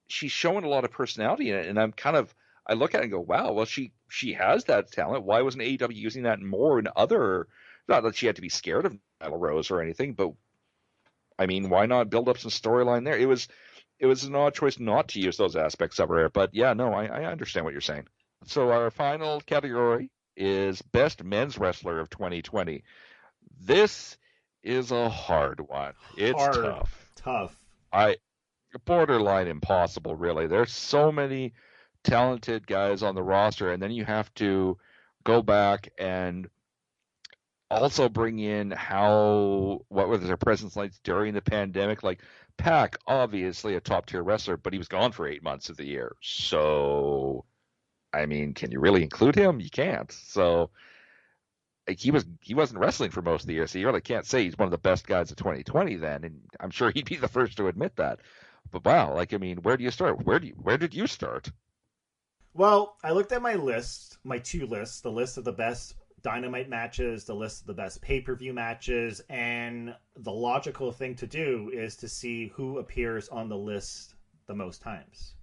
Speaker 2: she's showing a lot of personality in it. And I look at it and go, wow, well she has that talent. Why wasn't AEW using that more in other? Not that she had to be scared of Nyla Rose or anything, but I mean, why not build up some storyline there? It was an odd choice not to use those aspects of her, but yeah, no, I understand what you're saying. So our final category is Best Men's Wrestler of 2020. This is a hard one. It's
Speaker 3: tough.
Speaker 2: Borderline impossible, really. There's so many talented guys on the roster, and then you have to go back and also bring in what were their presence like during the pandemic. Like Pac, obviously a top tier wrestler, but he was gone for 8 months of the year. So, I mean, can you really include him? You can't. So, like, he wasn't wrestling for most of the year, so you really can't say he's one of the best guys of 2020 then. And I'm sure he'd be the first to admit that. But wow, like, I mean, where do you start? Where did you start?
Speaker 3: Well, I looked at my list, my two lists, the list of the best Dynamite matches, the list of the best pay-per-view matches, and the logical thing to do is to see who appears on the list the most times.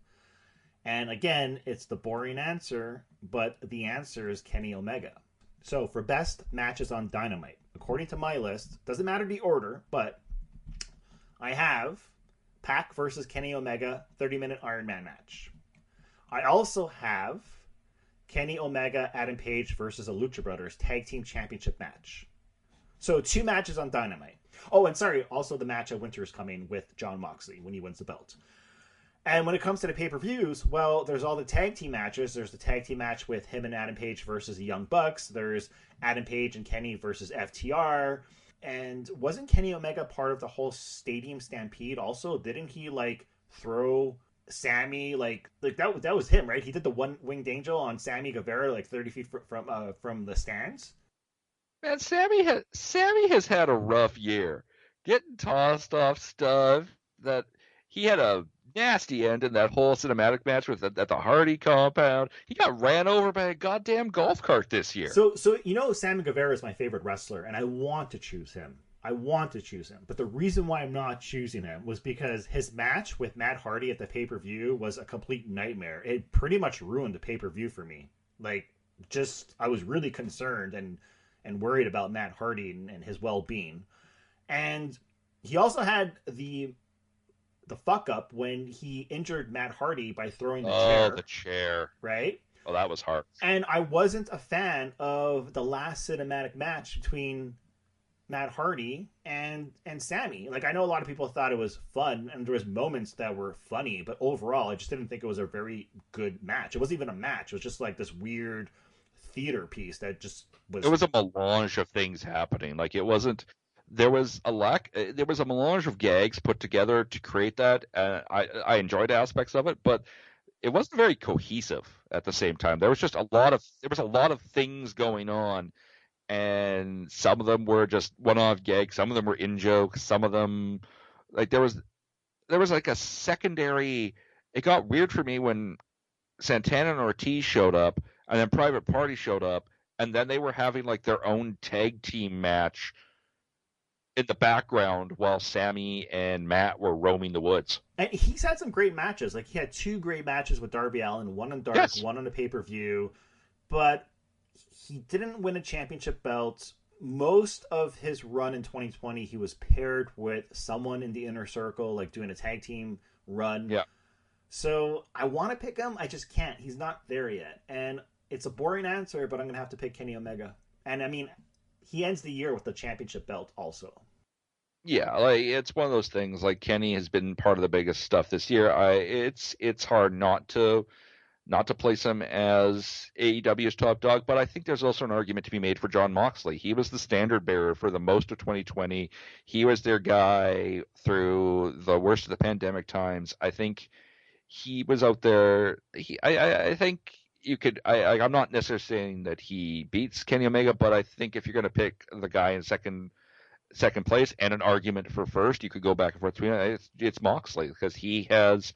Speaker 3: And again, it's the boring answer, but the answer is Kenny Omega. So for best matches on Dynamite, according to my list, doesn't matter the order, but I have Pac versus Kenny Omega 30-minute Iron Man match. I also have Kenny Omega, Adam Page versus the Lucha Brothers Tag Team Championship match. So 2 matches on Dynamite. Oh, and sorry, also the match at Winter is coming with Jon Moxley when he wins the belt. And when it comes to the pay-per-views, well, there's all the tag team matches. There's the tag team match with him and Adam Page versus the Young Bucks. There's Adam Page and Kenny versus FTR. And wasn't Kenny Omega part of the whole Stadium Stampede also? Didn't he, like, throw Sammy, like that was him, right? He did the one winged angel on Sammy Guevara, like 30 feet from the stands.
Speaker 2: Man, Sammy has had a rough year, getting tossed off stuff. That he had a nasty end in that whole cinematic match at the Hardy compound. He got ran over by a goddamn golf cart this year.
Speaker 3: So you know, Sammy Guevara is my favorite wrestler, and I want to choose him. But the reason why I'm not choosing him was because his match with Matt Hardy at the pay-per-view was a complete nightmare. It pretty much ruined the pay-per-view for me. Like, just, I was really concerned and worried about Matt Hardy and his well-being. And he also had the fuck up when he injured Matt Hardy by throwing the chair.
Speaker 2: Oh, the chair.
Speaker 3: Right?
Speaker 2: Oh, that was hard.
Speaker 3: And I wasn't a fan of the last cinematic match between Matt Hardy and Sammy. Like, I know a lot of people thought it was fun, and there was moments that were funny, but overall, I just didn't think it was a very good match. It wasn't even a match. It was just like this weird theater piece that just was.
Speaker 2: It was a melange of things happening. Like it wasn't. There was a lack. There was a melange of gags put together to create that. I enjoyed aspects of it, but it wasn't very cohesive at the same time. There was just a lot of things going on, and some of them were just one-off gags. Some of them were in jokes. Some of them, like there was like a secondary. It got weird for me when Santana and Ortiz showed up, and then Private Party showed up, and then they were having like their own tag team match in the background while Sammy and Matt were roaming the woods.
Speaker 3: And he's had some great matches. Like he had 2 great matches with Darby Allin, one on Dark,
Speaker 2: Yes.
Speaker 3: one on the pay-per-view, but he didn't win a championship belt. Most of his run in 2020, he was paired with someone in the Inner Circle, like doing a tag team run.
Speaker 2: Yeah.
Speaker 3: So I want to pick him. I just can't. He's not there yet. And it's a boring answer, but I'm going to have to pick Kenny Omega. And I mean, he ends the year with the championship belt also.
Speaker 2: Yeah, like it's one of those things. Like Kenny has been part of the biggest stuff this year. It's hard not to place him as AEW's top dog, but I think there's also an argument to be made for Jon Moxley. He was the standard bearer for the most of 2020. He was their guy through the worst of the pandemic times. I think he was out there. I think you could. I'm not necessarily saying that he beats Kenny Omega, but I think if you're going to pick the guy in second place and an argument for first, you could go back and forth between it's Moxley because he has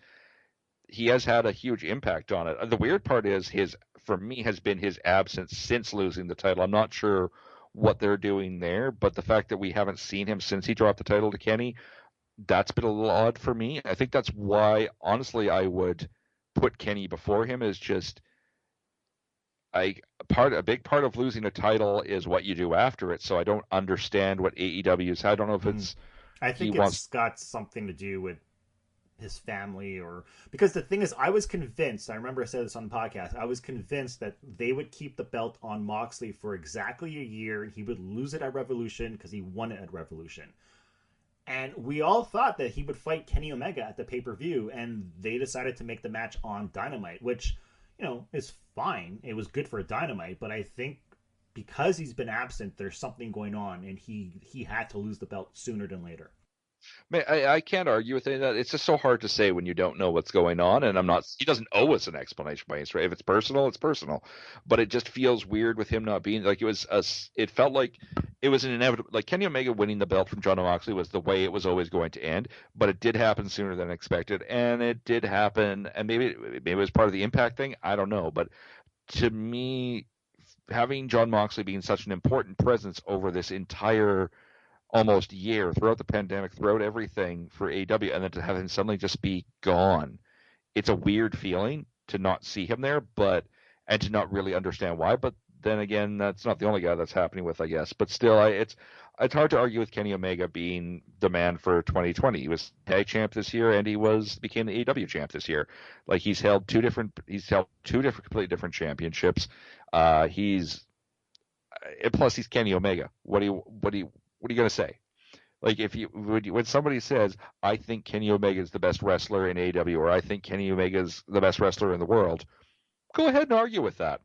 Speaker 2: had a huge impact on it. The weird part is for me has been his absence since losing the title. I'm not sure what they're doing there, but the fact that we haven't seen him since he dropped the title to Kenny, that's been a little odd for me. I think that's why, honestly, I would put Kenny before him. Is just a big part of losing a title is what you do after it. So I don't understand what AEW's. I don't know if it's.
Speaker 3: I think it's got something to do with his family, or because the thing is, I was convinced. I remember I said this on the podcast. I was convinced that they would keep the belt on Moxley for exactly a year, and he would lose it at Revolution because he won it at Revolution. And we all thought that he would fight Kenny Omega at the pay-per-view, and they decided to make the match on Dynamite, which, is fine. It was good for Dynamite, but I think because he's been absent, there's something going on, and he had to lose the belt sooner than later.
Speaker 2: I can't argue with any of that. It's just so hard to say when you don't know what's going on, and he doesn't owe us an explanation by any stretch. If it's personal, it's personal. But it just feels weird with him not being like it felt like it was an inevitable. Like Kenny Omega winning the belt from Jon Moxley was the way it was always going to end, but it did happen sooner than expected, and it did happen. And maybe it was part of the Impact thing. I don't know, but to me, having Jon Moxley being such an important presence over this entire almost year throughout the pandemic, throughout everything for AEW, and then to have him suddenly just be gone, it's a weird feeling to not see him there, and to not really understand why. But then again, that's not the only guy that's happening with, I guess. But still, it's hard to argue with Kenny Omega being the man for 2020. He was tag champ this year, and he became the AEW champ this year. Like he's held two completely different championships. Plus he's Kenny Omega. What are you going to say? Like when somebody says, I think Kenny Omega is the best wrestler in AEW, or I think Kenny Omega is the best wrestler in the world, go ahead and argue with that.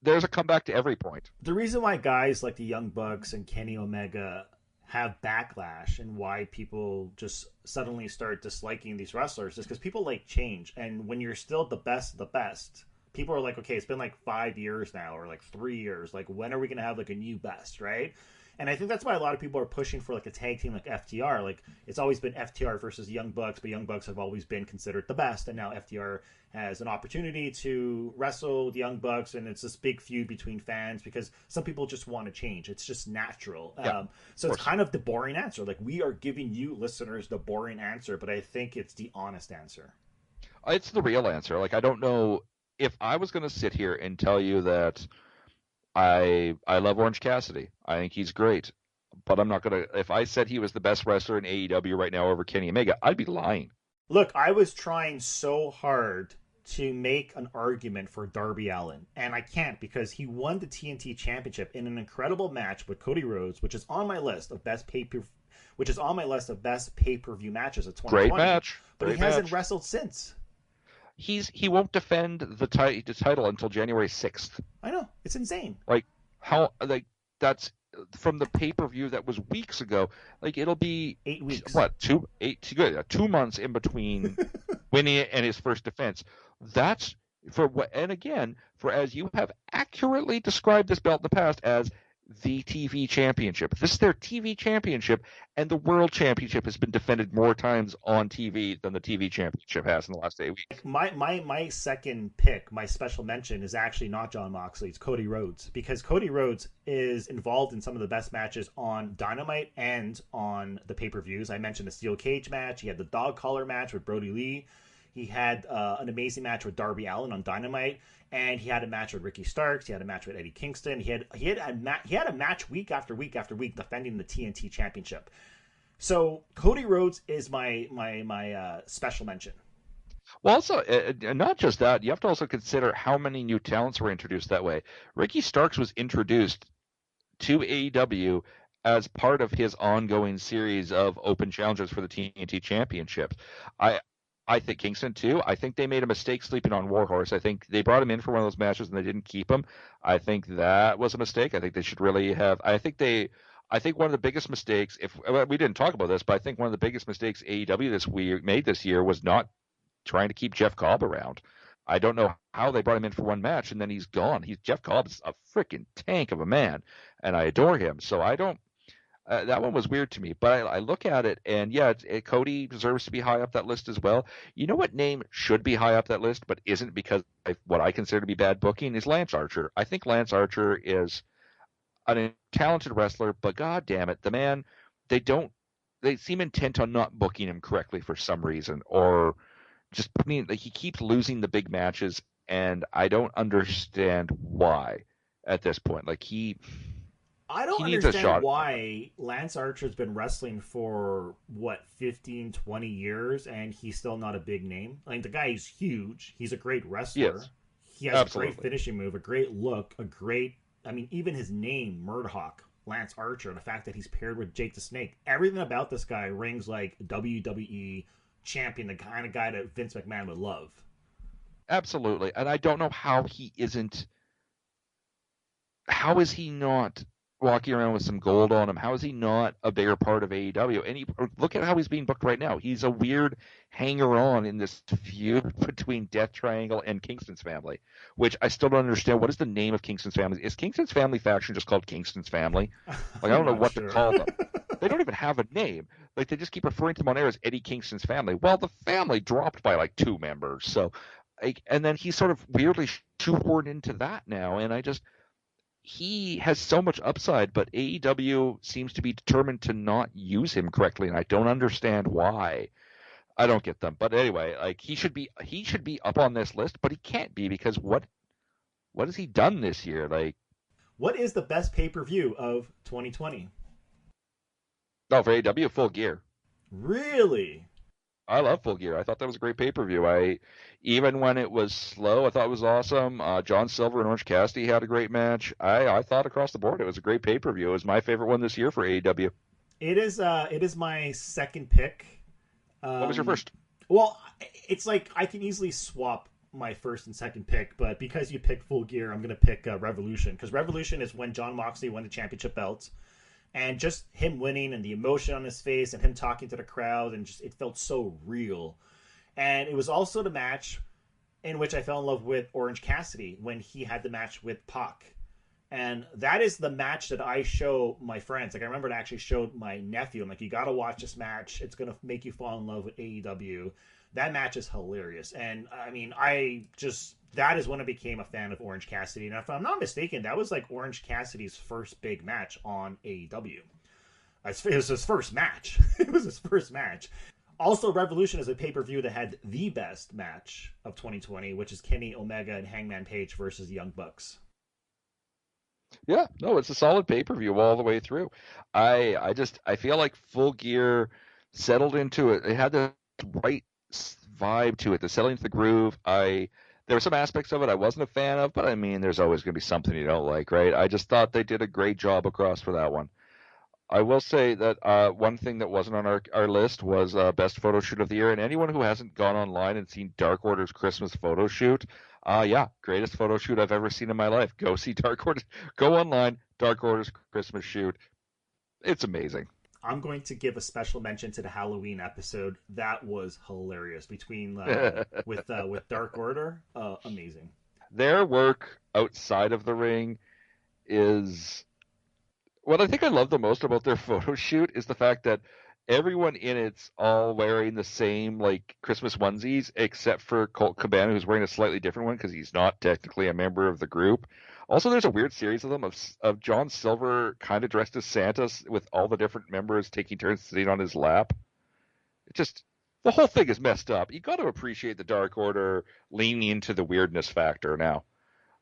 Speaker 2: There's a comeback to every point.
Speaker 3: The reason why guys like the Young Bucks and Kenny Omega have backlash and why people just suddenly start disliking these wrestlers is because people like change. And when you're still the best of the best, people are like, okay, it's been like 5 years now, or like 3 years. Like, when are we going to have like a new best, right? And I think that's why a lot of people are pushing for like a tag team like FTR. Like, it's always been FTR versus Young Bucks, but Young Bucks have always been considered the best. And now FTR has an opportunity to wrestle the Young Bucks, and it's this big feud between fans because some people just want to change. It's just natural.
Speaker 2: Yeah,
Speaker 3: so it's kind of the boring answer. Like, we are giving you listeners the boring answer, but I think it's the honest answer.
Speaker 2: It's the real answer. Like, I don't know if I was going to sit here and tell you that I love Orange Cassidy. I think he's great. But I'm not going to – if I said he was the best wrestler in AEW right now over Kenny Omega, I'd be lying.
Speaker 3: Look, I was trying so hard to make an argument for Darby Allin, and I can't because he won the TNT Championship in an incredible match with Cody Rhodes, which is on my list of best pay-per-view matches of 2020.
Speaker 2: Great match.
Speaker 3: But he hasn't wrestled since.
Speaker 2: he won't defend the title until January 6th.
Speaker 3: I know, it's insane.
Speaker 2: Like that's from the pay-per-view that was weeks ago. Like it'll be
Speaker 3: 8 weeks.
Speaker 2: What 2 months in between winning it and his first defense. That's for what. And again, for as you have accurately described this belt in the past as the TV championship. This is their TV championship, and the world championship has been defended more times on TV than the TV championship has in the last 8 weeks.
Speaker 3: My second pick, my special mention, is actually not Jon Moxley. It's Cody Rhodes, because Cody Rhodes is involved in some of the best matches on Dynamite and on the pay-per-views. I mentioned the steel cage match. He had the dog collar match with Brody Lee. He had an amazing match with Darby Allin on Dynamite, and he had a match with Ricky Starks. He had a match with Eddie Kingston. He had a match week after week after week defending the TNT Championship. So Cody Rhodes is my special mention.
Speaker 2: Well, also, not just that, you have to also consider how many new talents were introduced that way. Ricky Starks was introduced to AEW as part of his ongoing series of open challenges for the TNT Championship. I think Kingston, too. I think they made a mistake sleeping on Warhorse. I think they brought him in for one of those matches and they didn't keep him. I think that was a mistake. I think they should really have – I think one of the biggest mistakes – we didn't talk about this, but I think one of the biggest mistakes AEW made this year was not trying to keep Jeff Cobb around. I don't know how they brought him in for one match and then he's gone. Jeff Cobb's a freaking tank of a man, and I adore him. So I don't that one was weird to me, but I look at it, and yeah, Cody deserves to be high up that list as well. You know what name should be high up that list, but isn't because of what I consider to be bad booking, is Lance Archer. I think Lance Archer is a talented wrestler, but god damn it, the man, they seem intent on not booking him correctly for some reason, or just he keeps losing the big matches, and I don't understand why at this point.
Speaker 3: I don't understand why Lance Archer's been wrestling for, 15, 20 years, and he's still not a big name. Like, the guy is huge. He's a great wrestler.
Speaker 2: Yes.
Speaker 3: He has a great finishing move, a great look, even his name, Murdoch, Lance Archer, the fact that he's paired with Jake the Snake, everything about this guy rings like WWE champion, the kind of guy that Vince McMahon would love.
Speaker 2: Absolutely. And I don't know how is he not walking around with some gold on him? How is he not a bigger part of AEW? And look at how he's being booked right now. He's a weird hanger-on in this feud between Death Triangle and Kingston's family, which I still don't understand. What is the name of Kingston's family? Is Kingston's family faction just called Kingston's family? I don't know what to call them. They don't even have a name. They just keep referring to them on air as Eddie Kingston's family. Well, the family dropped by 2 members. So, and then he's sort of weirdly shoehorned into that now, and he has so much upside, but AEW seems to be determined to not use him correctly, and I don't understand why. I don't get them. But anyway, he should be up on this list, but he can't be, because what has he done this year?
Speaker 3: What is the best pay-per-view of 2020?
Speaker 2: Oh, for AEW, Full Gear.
Speaker 3: Really?
Speaker 2: I love Full Gear. I thought that was a great pay-per-view. Even when it was slow, I thought it was awesome. John Silver and Orange Cassidy had a great match. I thought across the board it was a great pay-per-view. It was my favorite one this year for AEW.
Speaker 3: It is my second pick.
Speaker 2: What was your first?
Speaker 3: Well, it's I can easily swap my first and second pick, but because you picked Full Gear, I'm going to pick Revolution, because Revolution is when Jon Moxley won the championship belt. And just him winning and the emotion on his face and him talking to the crowd, and it felt so real. And it was also the match in which I fell in love with Orange Cassidy when he had the match with Pac. And that is the match that I show my friends. I remember I actually showed my nephew. I'm like, you got to watch this match. It's going to make you fall in love with AEW. That match is hilarious. And I mean, that is when I became a fan of Orange Cassidy. And if I'm not mistaken, that was Orange Cassidy's first big match on AEW. It was his first match. It was his first match. Also, Revolution is a pay-per-view that had the best match of 2020, which is Kenny Omega and Hangman Page versus the Young Bucks.
Speaker 2: Yeah, no, it's a solid pay-per-view all the way through. I feel like Full Gear settled into it. It had the right vibe to it, the settling to the groove. There were some aspects of it I wasn't a fan of, but I mean, there's always going to be something you don't like, right? I just thought they did a great job across for that one. I will say that one thing that wasn't on our list was best photo shoot of the year. And anyone who hasn't gone online and seen Dark Order's Christmas photo shoot, yeah, greatest photo shoot I've ever seen in my life. Go see Dark Order. Go online, Dark Order's Christmas shoot. It's amazing.
Speaker 3: I'm going to give a special mention to the Halloween episode. That was hilarious. Between with Dark Order, amazing.
Speaker 2: Their work outside of the ring is what I think I love the most about their photo shoot is the fact that everyone in it's all wearing the same like Christmas onesies except for Colt Cabana, who's wearing a slightly different one because he's not technically a member of the group. Also, there's a weird series of them of John Silver kind of dressed as Santa with all the different members taking turns sitting on his lap. It just the whole thing is messed up. You got to appreciate the Dark Order leaning into the weirdness factor now.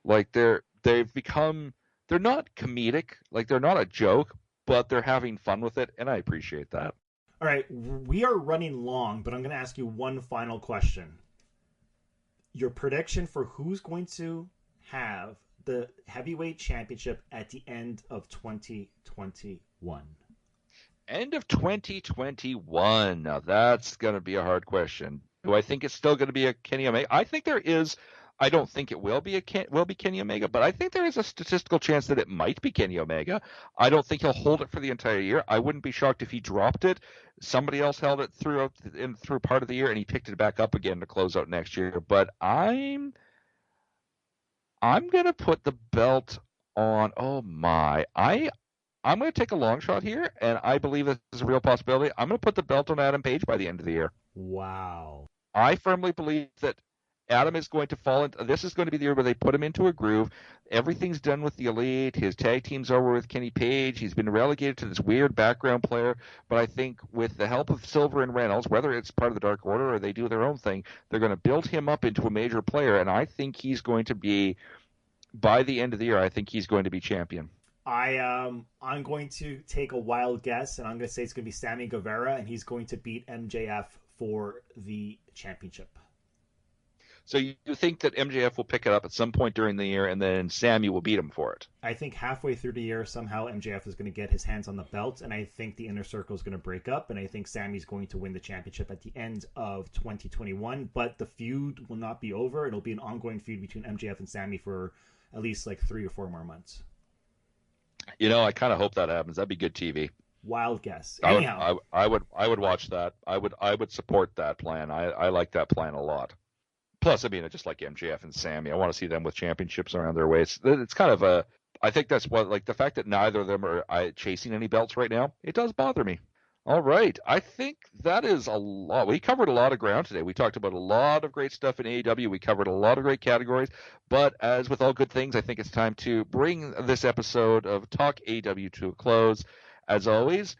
Speaker 2: Like they've become. They're not comedic, like they're not a joke, but they're having fun with it, and I appreciate that.
Speaker 3: All right, we are running long, but I'm going to ask you one final question. Your prediction for who's going to have the heavyweight championship at the end of 2021?
Speaker 2: End of 2021. Now that's going to be a hard question. Do I think it's still going to be a Kenny Omega? I think there is. I don't think it will be Kenny Omega, but I think there is a statistical chance that it might be Kenny Omega. I don't think he'll hold it for the entire year. I wouldn't be shocked if he dropped it. Somebody else held it through part of the year, and he picked it back up again to close out next year. But I'm gonna put the belt on. Oh my! I'm gonna take a long shot here, and I believe this is a real possibility. I'm gonna put the belt on Adam Page by the end of the year.
Speaker 3: Wow!
Speaker 2: I firmly believe that Adam is going to fall into this is going to be the year where they put him into a groove. Everything's done with the Elite. His tag team's over with Kenny Page. He's been relegated to this weird background player. But I think with the help of Silver and Reynolds, whether it's part of the Dark Order or they do their own thing, they're going to build him up into a major player. And I think he's going to be, by the end of the year, I think he's going to be champion.
Speaker 3: I'm going to take a wild guess, and I'm going to say it's going to be Sammy Guevara, and he's going to beat MJF for the championship.
Speaker 2: So you think that MJF will pick it up at some point during the year, and then Sammy will beat him for it?
Speaker 3: I think halfway through the year, somehow MJF is going to get his hands on the belt, and I think the Inner Circle is going to break up, and I think Sammy's going to win the championship at the end of 2021. But the feud will not be over. It'll be an ongoing feud between MJF and Sammy for at least like 3 or 4 more months.
Speaker 2: You know, I kind of hope that happens. That'd be good TV.
Speaker 3: Wild guess. Anyhow,
Speaker 2: I would watch that. I would support that plan. I like that plan a lot. Plus, I mean, I just like MJF and Sammy. I want to see them with championships around their waist. It's kind of a. I think that's what, like, the fact that neither of them are chasing any belts right now. It does bother me. All right, I think that is a lot. We covered a lot of ground today. We talked about a lot of great stuff in AEW. We covered a lot of great categories. But as with all good things, I think it's time to bring this episode of Talk AEW to a close. As always,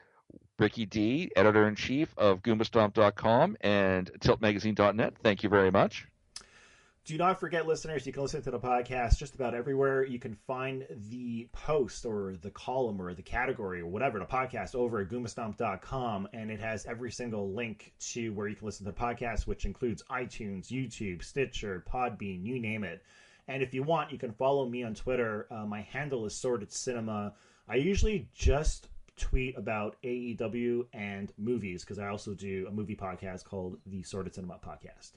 Speaker 2: Ricky D, editor-in-chief of GoombaStomp.com and TiltMagazine.net, thank you very much.
Speaker 3: Do not forget, listeners, you can listen to the podcast just about everywhere. You can find the post or the column or the category or whatever, the podcast, over at GoombaStomp.com, and it has every single link to where you can listen to the podcast, which includes iTunes, YouTube, Stitcher, Podbean, you name it. And if you want, you can follow me on Twitter. My handle is Sorted Cinema. I usually just tweet about AEW and movies because I also do a movie podcast called the Sorted Cinema Podcast.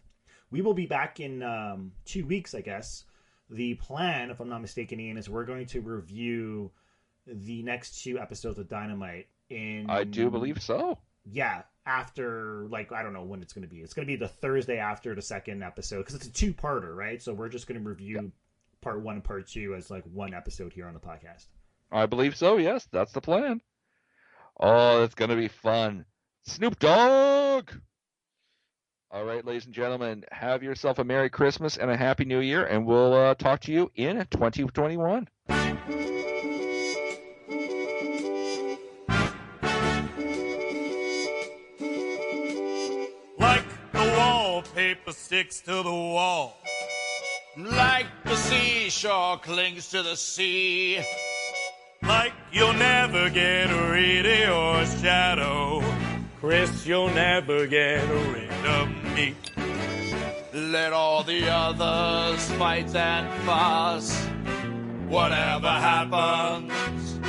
Speaker 3: We will be back in 2 weeks, I guess. The plan, if I'm not mistaken, Ian, is we're going to review the next 2 episodes of Dynamite. I
Speaker 2: do believe so.
Speaker 3: Yeah, after, like, I don't know when it's going to be. It's going to be the Thursday after the second episode, because it's a 2-parter, right? So we're just going to review part 1 and part 2 as, like, 1 episode here on the podcast.
Speaker 2: I believe so, yes. That's the plan. Oh, that's going to be fun. Snoop Dogg! All right, ladies and gentlemen, have yourself a Merry Christmas and a Happy New Year, and we'll talk to you in 2021.
Speaker 8: Like the wallpaper sticks to the wall, like the seashore clings to the sea, like you'll never get rid of your shadow, Chris, you'll never get rid of me. Let all the others fight and fuss. Whatever happens,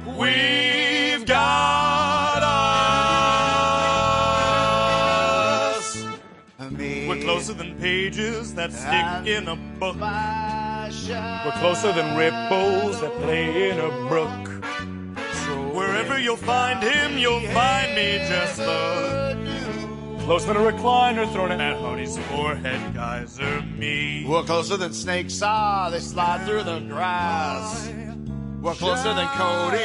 Speaker 8: we've got us. We're closer than pages that stick in a book. We're closer than ripples that play in a brook. Wherever you'll find him, you'll find me. Just look. Closer than a recliner thrown at Honey's forehead, geyser me.
Speaker 6: We're closer than snakes are, they slide through the grass. We're closer than Cody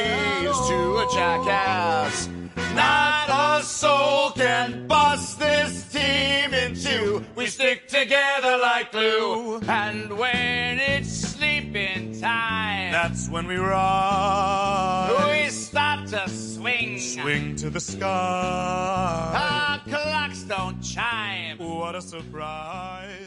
Speaker 6: is to a jackass. Not a soul can bust this team in two. We stick together like glue. And when it's sleeping time,
Speaker 8: that's when we rise.
Speaker 6: we start to swing.
Speaker 8: Swing to the sky.
Speaker 6: Our clocks don't chime.
Speaker 8: What a surprise.